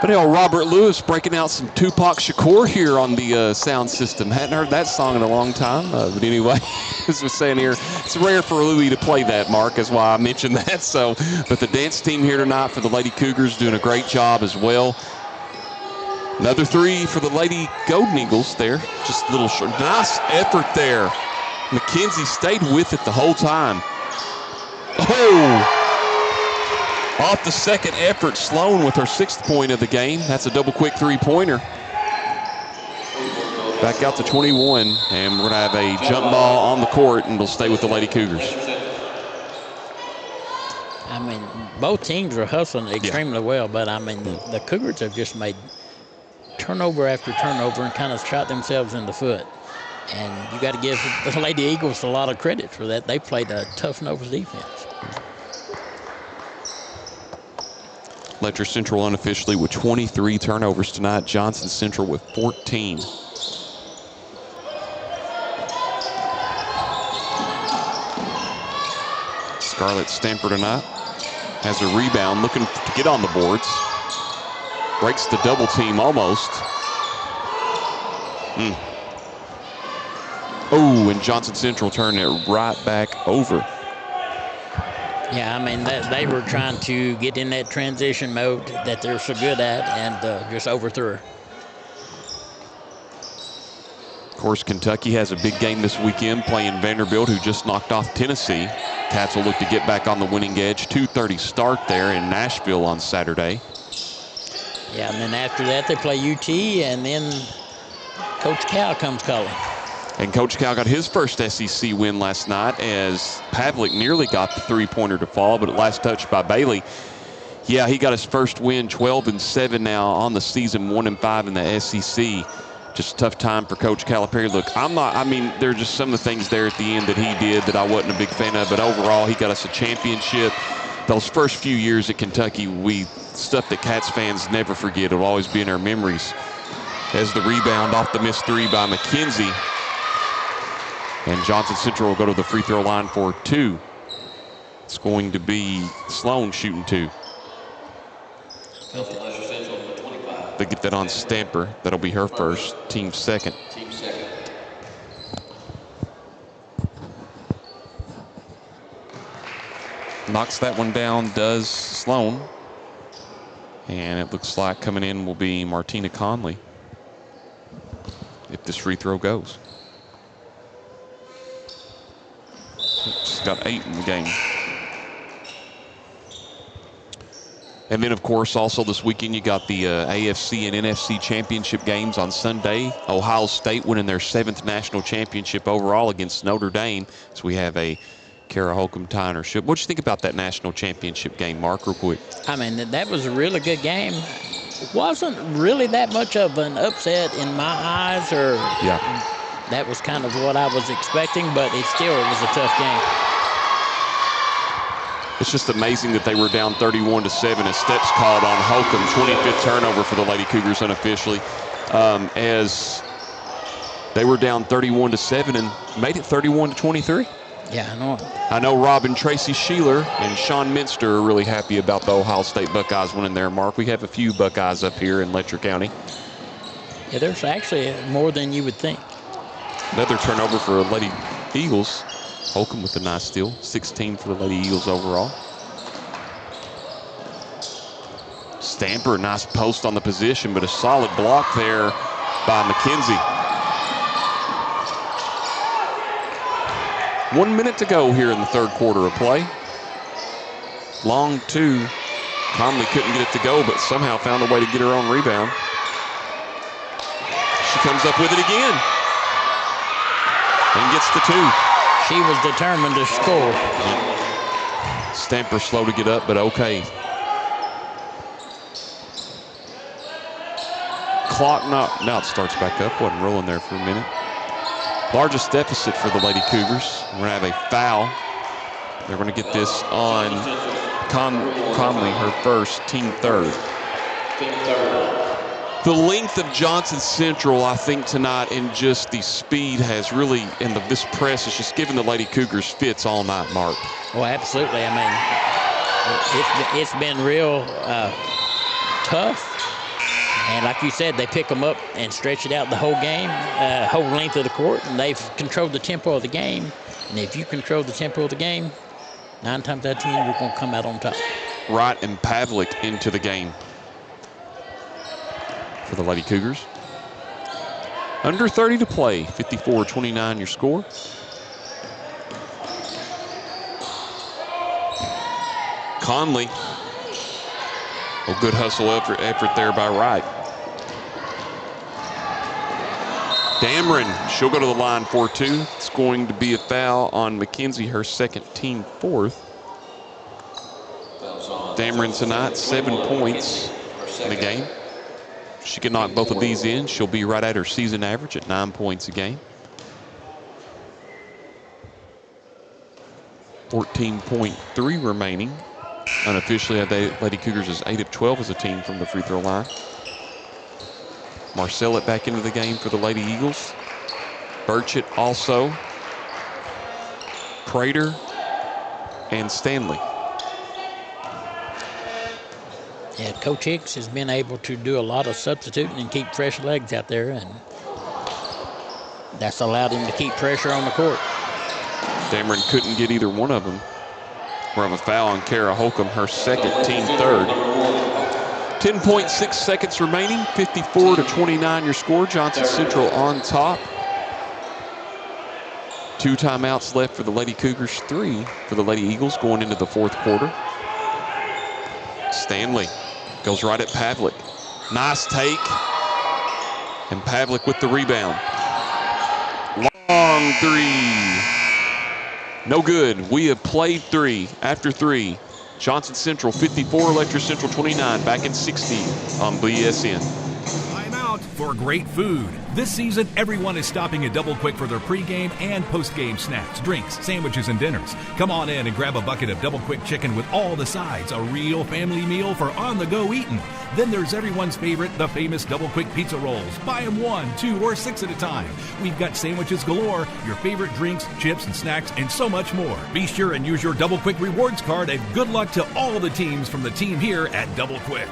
But Robert Lewis breaking out some Tupac Shakur here on the sound system. Hadn't heard that song in a long time. But anyway, as we're saying here, it's rare for Louis to play that, Mark. That's why I mentioned that. So, but the dance team here tonight for the Lady Cougars doing a great job as well. Another three for the Lady Golden Eagles there. Just a little short. Nice effort there. McKenzie stayed with it the whole time. Oh! Off the second effort, Sloan with her 6th point of the game. That's a double quick three-pointer. Back out to 21, and we're going to have a jump ball on the court, and it'll stay with the Lady Cougars. I mean, both teams are hustling extremely well, but I mean, the Cougars have just made turnover after turnover and kind of shot themselves in the foot. And you got to give the Lady Eagles a lot of credit for that. They played a tough-nosed defense. Letcher Central unofficially with 23 turnovers tonight. Johnson Central with 14. Scarlett Stamper tonight has a rebound, looking to get on the boards. Breaks the double team almost. Oh, and Johnson Central turned it right back over. Yeah, I mean, they were trying to get in that transition mode that they're so good at and just overthrew her. Of course, Kentucky has a big game this weekend playing Vanderbilt, who just knocked off Tennessee. Cats will look to get back on the winning edge. 2:30 start there in Nashville on Saturday. Yeah, and then after that they play UT, and then Coach Cal comes calling. And Coach Cal got his first SEC win last night as Pavlik nearly got the three-pointer to fall, but at last touched by Bailey. Yeah, he got his first win, 12-7 now on the season, 1-5 in the SEC. Just a tough time for Coach Calipari. Look, there are just some of the things there at the end that he did that I wasn't a big fan of, but overall he got us a championship. Those first few years at Kentucky, stuff that Cats fans never forget. It'll always be in our memories. As the rebound off the missed three by McKenzie. And Johnson Central will go to the free throw line for 2. It's going to be Sloan shooting 2. They get that on Stamper. That'll be her first, team second. Knocks that one down, does Sloan. And it looks like coming in will be Martina Conley if this free throw goes. She's got 8 in the game. And then, of course, also this weekend you got the AFC and NFC championship games on Sunday. Ohio State winning their 7th national championship overall against Notre Dame. So we have a Kara Holcomb tying her ship. What do you think about that national championship game, Mark, real quick? I mean, that was a really good game. It wasn't really that much of an upset in my eyes, or that was kind of what I was expecting, but it was a tough game. It's just amazing that they were down 31-7 as steps called on Holcomb. 25th turnover for the Lady Cougars unofficially, as they were down 31-7 and made it 31-23. Yeah, I know. I know Rob and Tracy Sheeler and Sean Minster are really happy about the Ohio State Buckeyes winning there, Mark. We have a few Buckeyes up here in Letcher County. Yeah, there's actually more than you would think. Another turnover for Lady Eagles. Holcomb with a nice steal. 16 for the Lady Eagles overall. Stamper, nice post on the position, but a solid block there by McKenzie. 1 minute to go here in the third quarter of play. Long 2. Conley couldn't get it to go, but somehow found a way to get her own rebound. She comes up with it again and gets the 2. She was determined to score. Stamper slow to get up, but okay. Clock now it starts back up. Wasn't rolling there for a minute. Largest deficit for the Lady Cougars. We're going to have a foul. They're going to get this on Conley, her first, team third. The length of Johnson Central, I think, tonight, and just the speed has really, and this press has just given the Lady Cougars fits all night, Mark. Well, absolutely. I mean, it's been real tough. And like you said, they pick them up and stretch it out the whole game, whole length of the court, and they've controlled the tempo of the game. And if you control the tempo of the game, 9 times out of 10, you're going to come out on top. Wright and Pavlik into the game for the Lady Cougars. Under 30 to play, 54-29 your score. Conley. A good hustle effort there by Wright. Dameron, she'll go to the line for 2. It's going to be a foul on McKenzie, her second, team 4th. Dameron tonight, 7 points in the game. She can knock both of these in. She'll be right at her season average at 9 points a game. 14.3 remaining. Unofficially, Lady Cougars is 8 of 12 as a team from the free throw line. Marcellett back into the game for the Lady Eagles. Burchett also. Prater and Stanley. Yeah, Coach Hicks has been able to do a lot of substituting and keep fresh legs out there, and that's allowed him to keep pressure on the court. Dameron couldn't get either one of them. We'll have a foul on Kara Holcomb, her second, team 3rd. 10.6 seconds remaining, 54-29 your score. Johnson Central on top. 2 timeouts left for the Lady Cougars, 3 for the Lady Eagles going into the 4th quarter. Stanley goes right at Pavlik. Nice take. And Pavlik with the rebound. Long 3. No good. We have played 3 after 3. Johnson Central 54, Letcher Central 29, back in 60 on BSN. Time out for great food. This season, everyone is stopping at Double Quick for their pregame and postgame snacks, drinks, sandwiches, and dinners. Come on in and grab a bucket of Double Quick chicken with all the sides, a real family meal for on-the-go eating. Then there's everyone's favorite, the famous Double Quick pizza rolls. Buy them 1, 2, or 6 at a time. We've got sandwiches galore, your favorite drinks, chips, and snacks, and so much more. Be sure and use your Double Quick rewards card, and good luck to all the teams from the team here at Double Quick.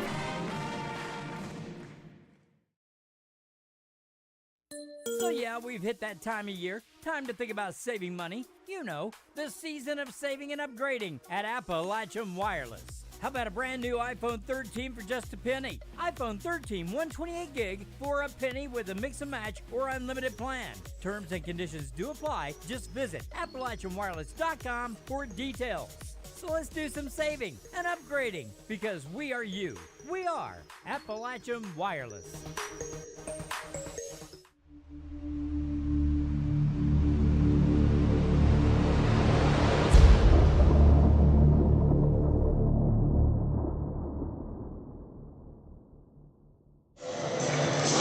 So yeah, we've hit that time of year. Time to think about saving money. You know, the season of saving and upgrading at Appalachian Wireless. How about a brand new iPhone 13 for just a penny? iPhone 13 128 gig for a penny with a mix and match or unlimited plan. Terms and conditions do apply. Just visit AppalachianWireless.com for details. So let's do some saving and upgrading because we are you. We are Appalachian Wireless.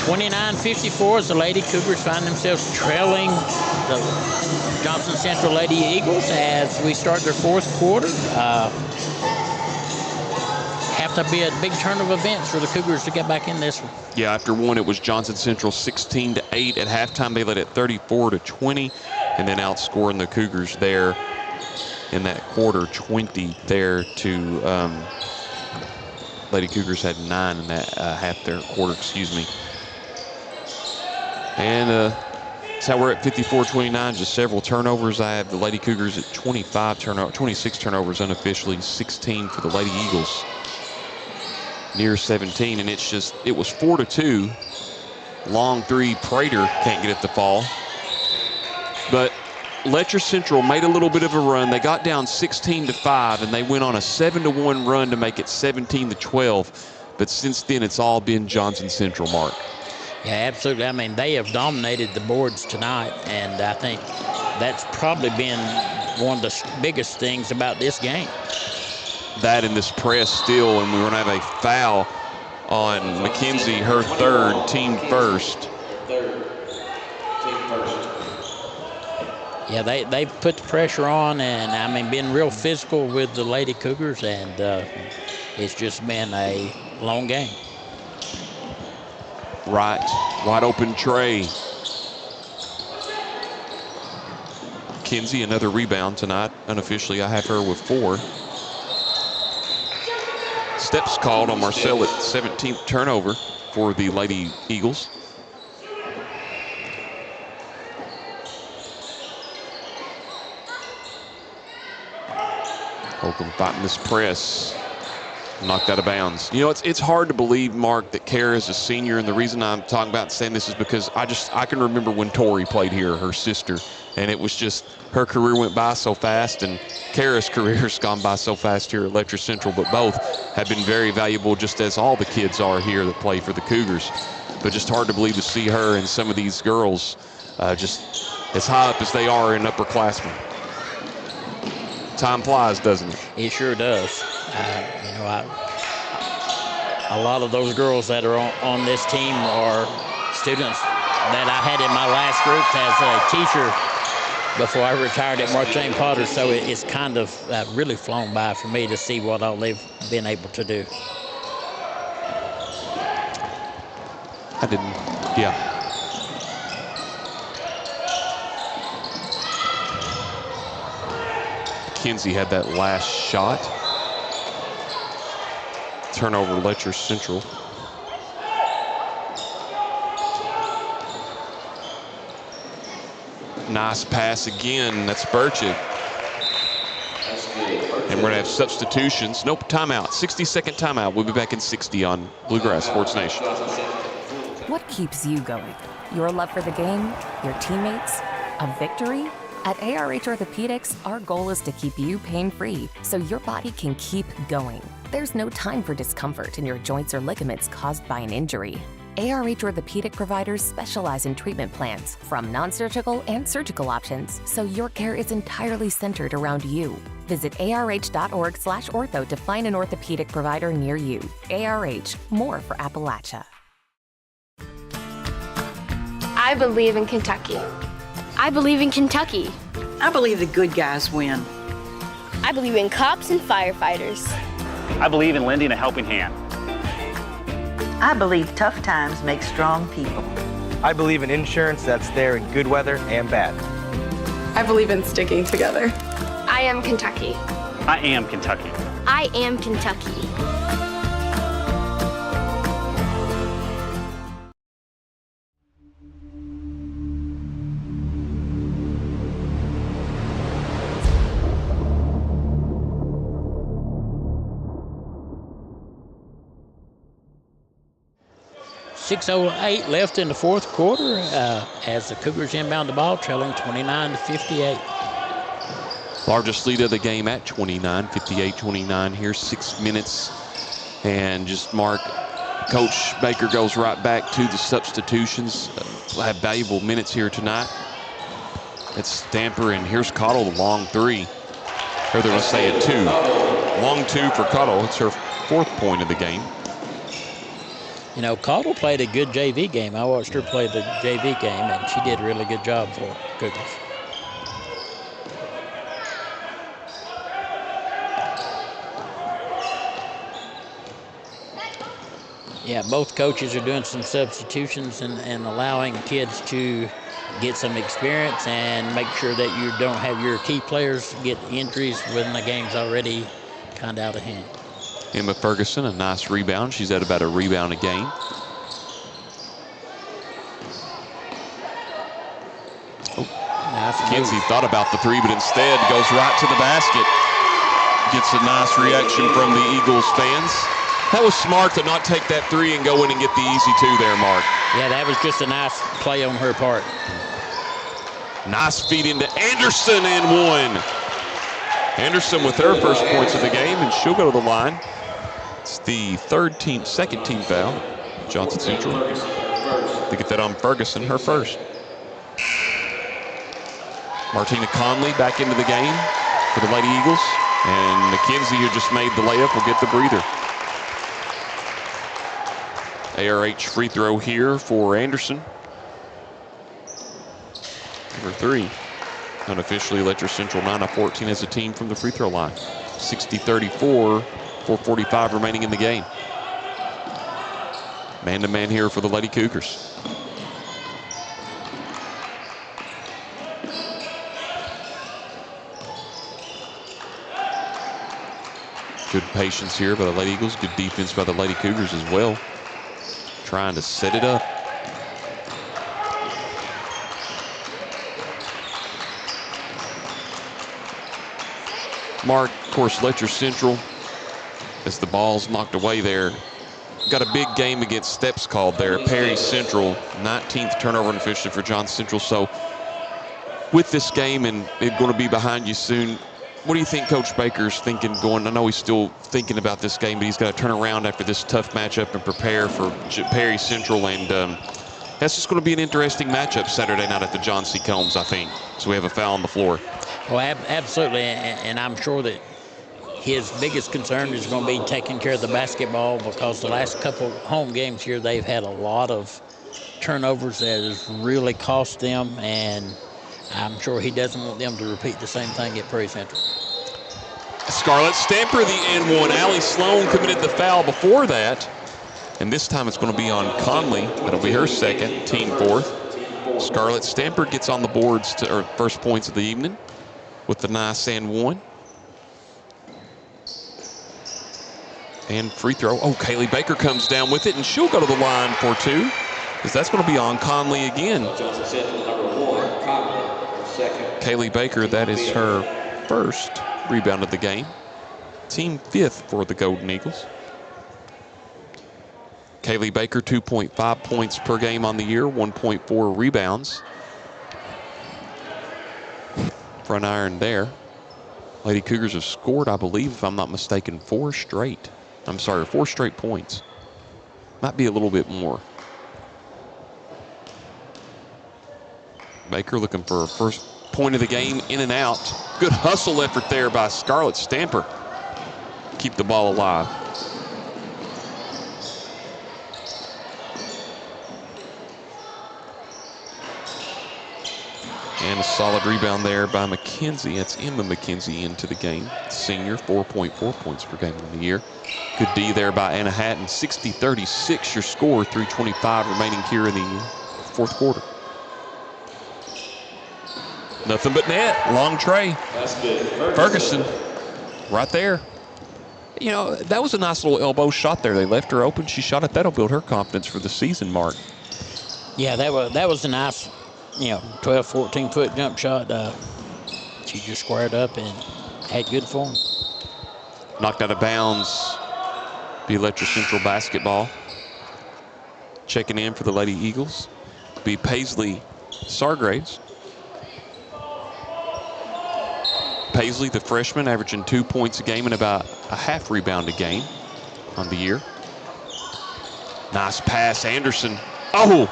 (29:54) as the Lady Cougars find themselves trailing the Johnson Central Lady Eagles as we start their 4th quarter. Have to be a big turn of events for the Cougars to get back in this one. Yeah, after one, it was Johnson Central 16-8. At halftime, they led it 34-20, and then outscoring the Cougars there in that quarter, 20 there to Lady Cougars had 9 in that quarter, excuse me. And that's how we're at 54-29, just several turnovers. I have the Lady Cougars at 26 turnovers unofficially, 16 for the Lady Eagles. Near 17, and it was 4-2. Long 3, Prater can't get it to fall. But Letcher Central made a little bit of a run. They got down 16-5, and they went on a 7-1 run to make it 17-12. But since then, it's all been Johnson Central, Mark. Yeah, absolutely. I mean, they have dominated the boards tonight, and I think that's probably been one of the biggest things about this game. That in this press still, and we're going to have a foul on McKenzie, her 3rd, team 1st. Yeah, they've put the pressure on, and I mean, been real physical with the Lady Cougars, and it's just been a long game. right. Wide open Trey. Kinsey, another rebound tonight. Unofficially, I have her with 4. Steps called on Marcel at 17th turnover for the Lady Eagles. Holcomb fighting this press. Knocked out of bounds. You know, it's hard to believe, Mark, that Kara is a senior, and the reason I'm talking about saying this is because I can remember when Tori played here, her sister, and it was just her career went by so fast, and Kara's career has gone by so fast here at Letcher Central, but both have been very valuable, just as all the kids are here that play for the Cougars. But just hard to believe to see her and some of these girls just as high up as they are in upperclassmen. Time flies, doesn't it? It sure does. You know, a lot of those girls that are on this team are students that I had in my last group as a teacher before I retired at Mark Jane Potter. So it's kind of really flown by for me to see what all they've been able to do. I didn't, yeah. Kinsey had that last shot. Turnover, Letcher Central. Nice pass again. That's Burchett. And we're going to have substitutions. Nope, timeout. 60-second timeout. We'll be back in 60 on Bluegrass Sports Nation. What keeps you going? Your love for the game? Your teammates? A victory? At ARH Orthopedics, our goal is to keep you pain-free so your body can keep going. There's no time for discomfort in your joints or ligaments caused by an injury. ARH Orthopedic providers specialize in treatment plans, from non-surgical and surgical options, so your care is entirely centered around you. Visit arh.org/ortho to find an orthopedic provider near you. ARH, more for Appalachia. I believe in Kentucky. I believe in Kentucky. I believe the good guys win. I believe in cops and firefighters. I believe in lending a helping hand. I believe tough times make strong people. I believe in insurance that's there in good weather and bad. I believe in sticking together. I am Kentucky. I am Kentucky. I am Kentucky. .608 left in the fourth quarter as the Cougars inbound the ball, trailing 29-58. Largest lead of the game at 29, 58-29 here, 6 minutes. And just Mark, Coach Baker goes right back to the substitutions. Have valuable minutes here tonight. It's Stamper, and here's Cottle, the long 3. Or they're going to say a 2. Long 2 for Cottle. It's her 4th point of the game. You know, Cottle played a good JV game. I watched her play the JV game, and she did a really good job for Cougars. Yeah, both coaches are doing some substitutions and allowing kids to get some experience and make sure that you don't have your key players get injuries when the game's already kind of out of hand. Emma Ferguson, a nice rebound. She's at about a rebound a game. Oh, Kinsey thought about the 3, but instead goes right to the basket. Gets a nice reaction from the Eagles fans. That was smart to not take that 3 and go in and get the easy 2 there, Mark. Yeah, that was just a nice play on her part. Nice feed into Anderson and 1. Anderson with her first points of the game, and she'll go to the line. It's the second team foul. Johnson Central. They get that on Ferguson, her first. Martina Conley back into the game for the Lady Eagles. And McKenzie, who just made the layup, will get the breather. ARH free throw here for Anderson. Number 3. Unofficially, Letcher Central 9 of 14 as a team from the free throw line. 60-34, 4:45 remaining in the game. Man-to-man here for the Lady Cougars. Good patience here by the Lady Eagles. Good defense by the Lady Cougars as well. Trying to set it up. Mark, of course, Letcher Central, as the ball's knocked away there. Got a big game against steps called there. Perry Central, 19th turnover unofficially for John Central. So with this game and it going to be behind you soon, what do you think Coach Baker's thinking going? I know he's still thinking about this game, but he's got to turn around after this tough matchup and prepare for Perry Central. And that's just going to be an interesting matchup Saturday night at the John C. Combs, I think. So we have a foul on the floor. Well, absolutely, and I'm sure that his biggest concern is going to be taking care of the basketball, because the last couple home games here, they've had a lot of turnovers that has really cost them, and I'm sure he doesn't want them to repeat the same thing at Prairie Central. Scarlett Stamper, the N1. Allie Sloan committed the foul before that, and this time it's going to be on Conley. That'll be her second, team fourth. Scarlett Stamper gets on the boards or first points of the evening with the nice N1. And free throw. Oh, Kaylee Baker comes down with it, and she'll go to the line for two, because that's going to be on Conley again. Kaylee Baker, that is her first rebound of the game. Team fifth for the Golden Eagles. Kaylee Baker, 2.5 points per game on the year, 1.4 rebounds. Front iron there. Lady Cougars have scored, I believe, if I'm not mistaken, 4 straight points. Might be a little bit more. Baker looking for her first point of the game, in and out. Good hustle effort there by Scarlett Stamper. Keep the ball alive. And a solid rebound there by McKenzie. That's Emma McKenzie into the game. Senior, 4.4 points per game in the year. Good D there by Anna Hatton. 60-36 your score, 3:25 remaining here in the fourth quarter. Nothing but net. Long tray. Ferguson right there. You know, that was a nice little elbow shot there. They left her open. She shot it. That'll build her confidence for the season, Mark. Yeah, that was a nice, 12, 14-foot jump shot. She just squared up and had good form. Knocked out of bounds. Be Letcher Central basketball. Checking in for the Lady Eagles. Be Paisley Sargraves. Paisley, the freshman, averaging 2 points a game and about a half rebound a game on the year. Nice pass, Anderson. Oh!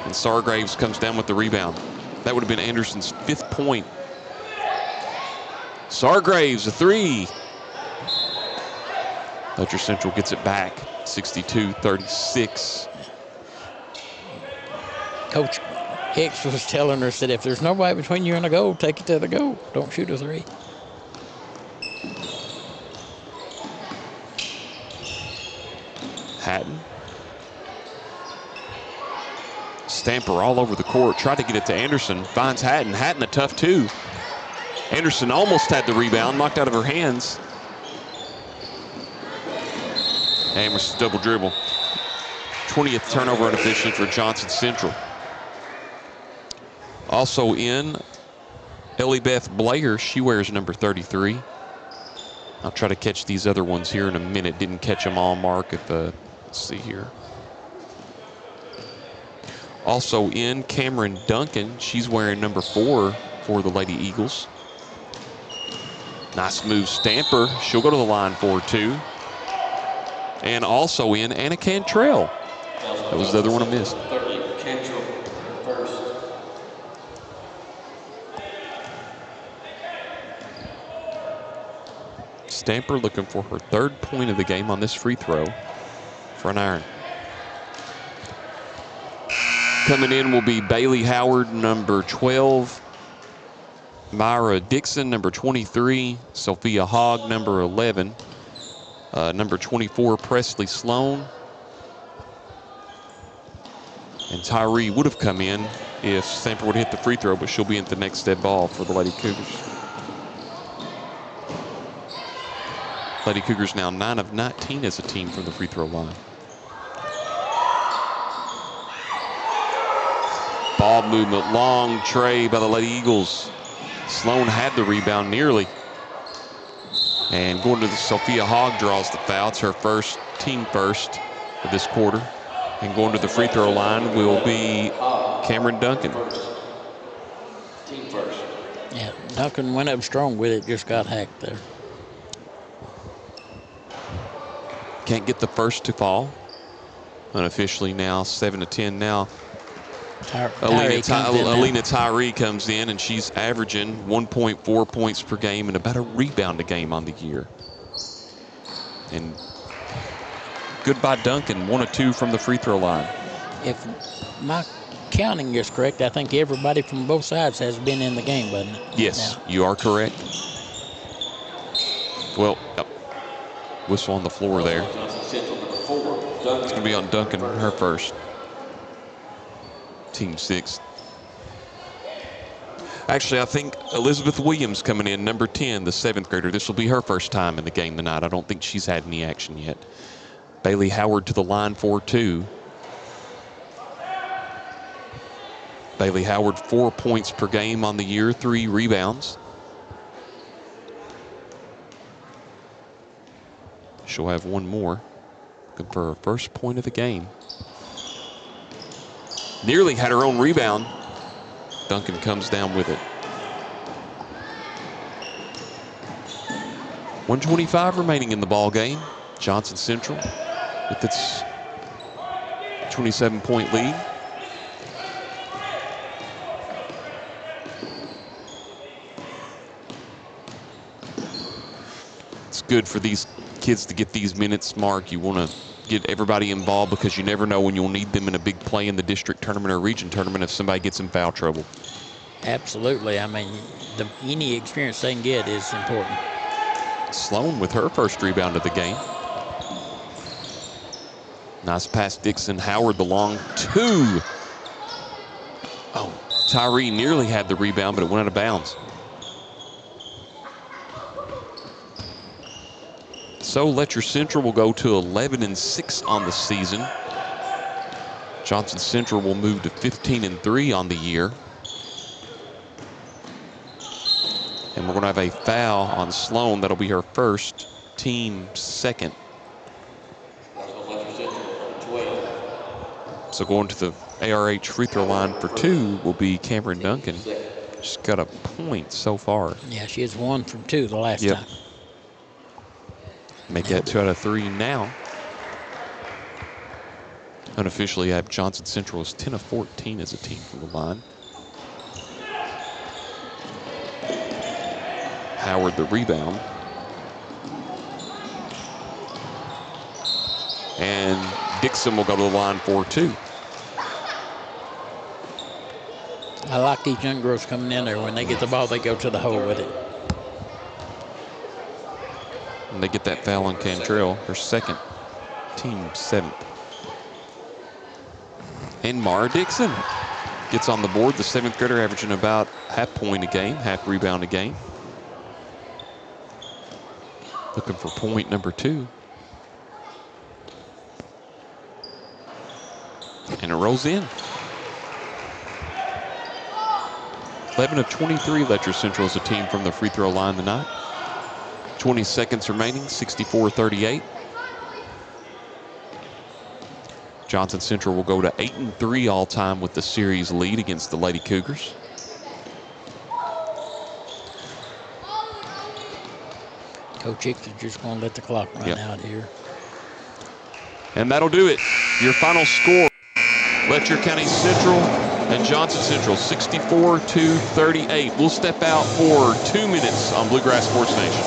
And Sargraves comes down with the rebound. That would have been Anderson's 5th point. Sargraves, a three. Letcher Central gets it back, 62-36. Coach Hicks was telling her, said, if there's nobody between you and the goal, take it to the goal. Don't shoot a three. Hatton. Stamper all over the court. Tried to get it to Anderson. Finds Hatton. Hatton a tough two. Anderson almost had the rebound. Knocked out of her hands. Amherst double dribble. 20th turnover unofficially for Johnson Central. Also in, Ellie Beth Blair. She wears number 33. I'll try to catch these other ones here in a minute. Didn't catch them all, Mark. Let's see here. Also in, Cameron Duncan. She's wearing number 4 for the Lady Eagles. Nice move, Stamper. She'll go to the line for 2. And also in, Anna Cantrell. That was the other one I missed. Stamper looking for her 3rd point of the game on this free throw. Front iron. Coming in will be Bailey Howard, number 12. Myra Dixon, number 23. Sophia Hogg, number 11. Number 24, Presley Sloan. And Tyree would have come in if Stanford would have hit the free throw, but she'll be at the next dead ball for the Lady Cougars. Lady Cougars now 9 of 19 as a team from the free throw line. Ball movement, long tray by the Lady Eagles. Sloan had the rebound nearly. And going to the Sophia Hogg draws the foul. It's her first, team first of this quarter. And going to the free throw line will be Cameron Duncan. Team first. Yeah, Duncan went up strong with it, just got hacked there. Can't get the first to fall. Unofficially now, 7-10 now. Alina Tyree comes in, and she's averaging 1.4 points per game and about a rebound a game on the year. And goodbye Duncan, 1 of 2 from the free throw line. If my counting is correct, I think everybody from both sides has been in the game, but yes, you are correct. Well, whistle on the floor there. It's going to be on Duncan, her first. Team 6. Actually, I think Elizabeth Williams coming in, number 10, the 7th grader. This will be her first time in the game tonight. I don't think she's had any action yet. Bailey Howard to the line for 2. Bailey Howard, 4 points per game on the year, 3 rebounds. She'll have 1 more. Looking for her first point of the game. Nearly had her own rebound. Duncan comes down with it. 1:25 remaining in the ball game. Johnson Central with its 27-point lead. It's good for these kids to get these minutes, Mark. You want to get everybody involved because you never know when you'll need them in a big play in the district tournament or region tournament if somebody gets in foul trouble. Absolutely. I mean, any experience they can get is important. Sloan with her first rebound of the game. Nice pass, Dixon. Howard the long 2. Oh, Tyree nearly had the rebound, but it went out of bounds. So Letcher Central will go to 11-6 on the season. Johnson Central will move to 15-3 on the year. And we're going to have a foul on Sloan. That'll be her first, team 2nd. So going to the ARH free throw line for 2 will be Cameron Duncan. She's got a point so far. Yeah, she has 1 from 2 the last time. Make that 2 out of 3 now. Unofficially, I have Johnson Central as 10 of 14 as a team from the line. Howard the rebound. And Dixon will go to the line for 2. I like these young girls coming in there. When they get the ball, they go to the hole with it. And they get that foul on Cantrell, her 2nd, team 7th. And Mara Dixon gets on the board, the 7th grader, averaging about half point a game, half rebound a game. Looking for point number 2. And it rolls in. 11 of 23 Letcher Central as a team from the free throw line tonight. 20 seconds remaining, 64-38. Johnson Central will go to 8-3 all time with the series lead against the Lady Cougars. Coach Hicks is just going to let the clock run out here. And that'll do it. Your final score, Letcher County Central and Johnson Central, 64-38. We'll step out for 2 minutes on Bluegrass Sports Nation.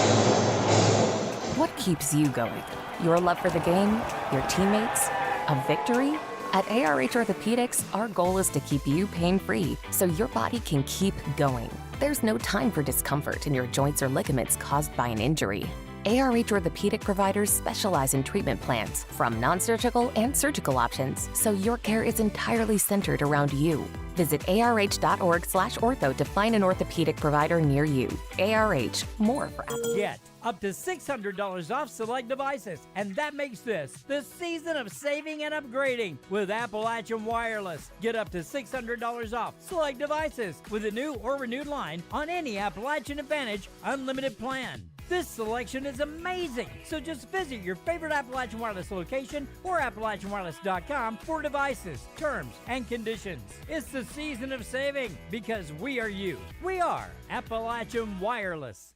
What keeps you going? Your love for the game? Your teammates? A victory? At ARH Orthopedics, our goal is to keep you pain-free so your body can keep going. There's no time for discomfort in your joints or ligaments caused by an injury. ARH Orthopedic providers specialize in treatment plans, from non-surgical and surgical options, so your care is entirely centered around you. Visit arh.org/ortho to find an orthopedic provider near you. ARH, more for Apple. Get up to $600 off select devices, and that makes this the season of saving and upgrading with Appalachian Wireless. Get up to $600 off select devices with a new or renewed line on any Appalachian Advantage unlimited plan. This selection is amazing, so just visit your favorite Appalachian Wireless location or AppalachianWireless.com for devices, terms, and conditions. It's the season of saving because we are you. We are Appalachian Wireless.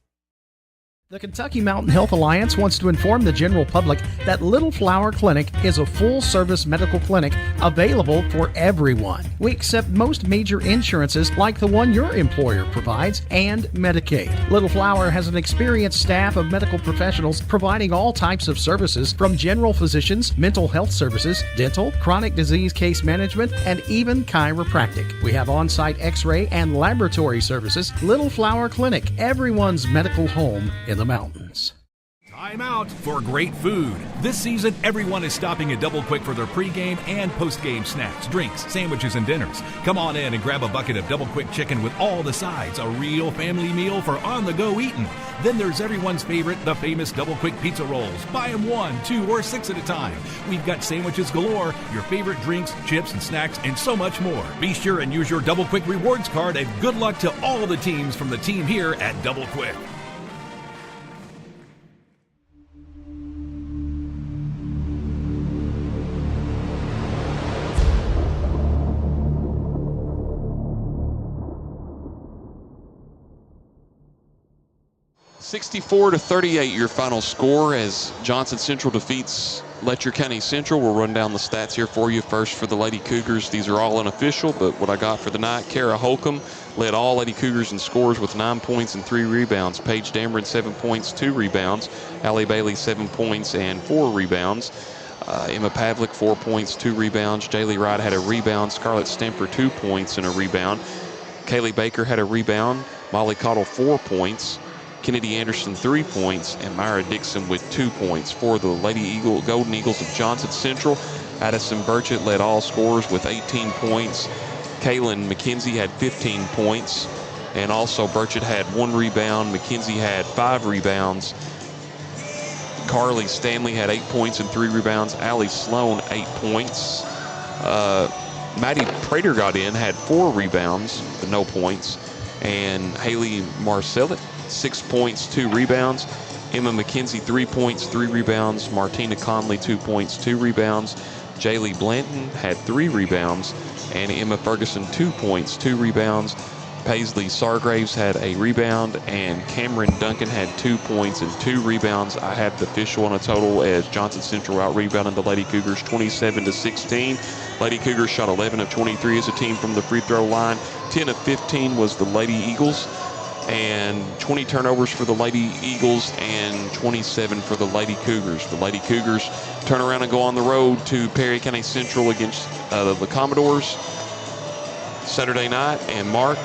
The Kentucky Mountain Health Alliance wants to inform the general public that Little Flower Clinic is a full-service medical clinic available for everyone. We accept most major insurances like the one your employer provides and Medicaid. Little Flower has an experienced staff of medical professionals providing all types of services from general physicians, mental health services, dental, chronic disease case management, and even chiropractic. We have on-site x-ray and laboratory services. Little Flower Clinic, everyone's medical home in the mountains. Time out for great food. This season, everyone is stopping at Double Quick for their pregame and postgame snacks, drinks, sandwiches, and dinners. Come on in and grab a bucket of Double Quick chicken with all the sides, a real family meal for on-the-go eating. Then there's everyone's favorite, the famous Double Quick pizza rolls. Buy them 1, 2, or 6 at a time. We've got sandwiches galore, your favorite drinks, chips, and snacks, and so much more. Be sure and use your Double Quick rewards card, and good luck to all the teams from the team here at Double Quick. (64-38) your final score as Johnson Central defeats Letcher County Central. We'll run down the stats here for you. First for the Lady Cougars, these are all unofficial, but what I got for the night: Kara Holcomb led all Lady Cougars in scores with 9 points and 3 rebounds. Paige Dameron 7 points, 2 rebounds. Allie Bailey 7 points and 4 rebounds. Emma Pavlik 4 points, 2 rebounds. Jaylee Wright had a rebound. Scarlett Stemper 2 points and a rebound. Kaylee Baker had a rebound. Molly Cottle 4 points. Kennedy Anderson 3 points, and Myra Dixon with 2 points. For the Lady Golden Eagles of Johnson Central, Addison Burchett led all scorers with 18 points. Kaylin McKenzie had 15 points, and also Burchett had 1 rebound. McKenzie had 5 rebounds. Carly Stanley had 8 points and 3 rebounds. Allie Sloan 8 points. Maddie Prater got in, had 4 rebounds, but no points. And Haley Marcellet 6 points, 2 rebounds. Emma McKenzie 3 points, 3 rebounds. Martina Conley 2 points, 2 rebounds. Jaylee Blanton had 3 rebounds, and Emma Ferguson 2 points, 2 rebounds. Paisley Sargraves had a rebound, and Cameron Duncan had 2 points and 2 rebounds. I had the official on a total as Johnson Central out-rebounded the Lady Cougars 27-16. Lady Cougars shot 11 of 23 as a team from the free throw line. 10 of 15 was the Lady Eagles, and 20 turnovers for the Lady Eagles and 27 for the Lady Cougars. The Lady Cougars turn around and go on the road to Perry County Central against the Commodores Saturday night. And Mark,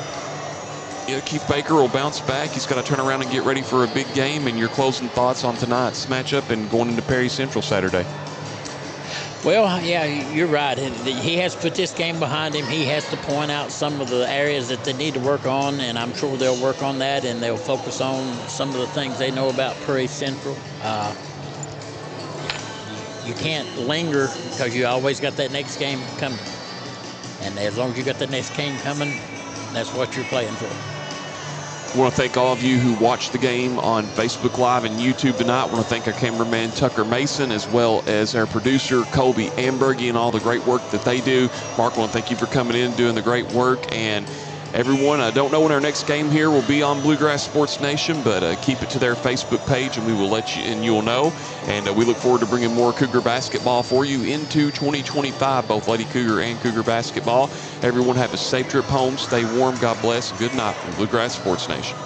Keith Baker will bounce back. He's got to turn around and get ready for a big game. And your closing thoughts on tonight's matchup and going into Perry Central Saturday? Well, yeah, you're right. He has put this game behind him. He has to point out some of the areas that they need to work on, and I'm sure they'll work on that, and they'll focus on some of the things they know about Prairie Central. You can't linger because you always got that next game coming. And as long as you got that next game coming, that's what you're playing for. I want to thank all of you who watched the game on Facebook Live and YouTube tonight. I want to thank our cameraman, Tucker Mason, as well as our producer, Colby Ambergy, and all the great work that they do. Mark, I want to thank you for coming in and doing the great work. And everyone, I don't know when our next game here will be on Bluegrass Sports Nation, but keep it to their Facebook page, and we will let you, and you'll know. And we look forward to bringing more Cougar basketball for you into 2025, both Lady Cougar and Cougar basketball. Everyone have a safe trip home. Stay warm. God bless. Good night from Bluegrass Sports Nation.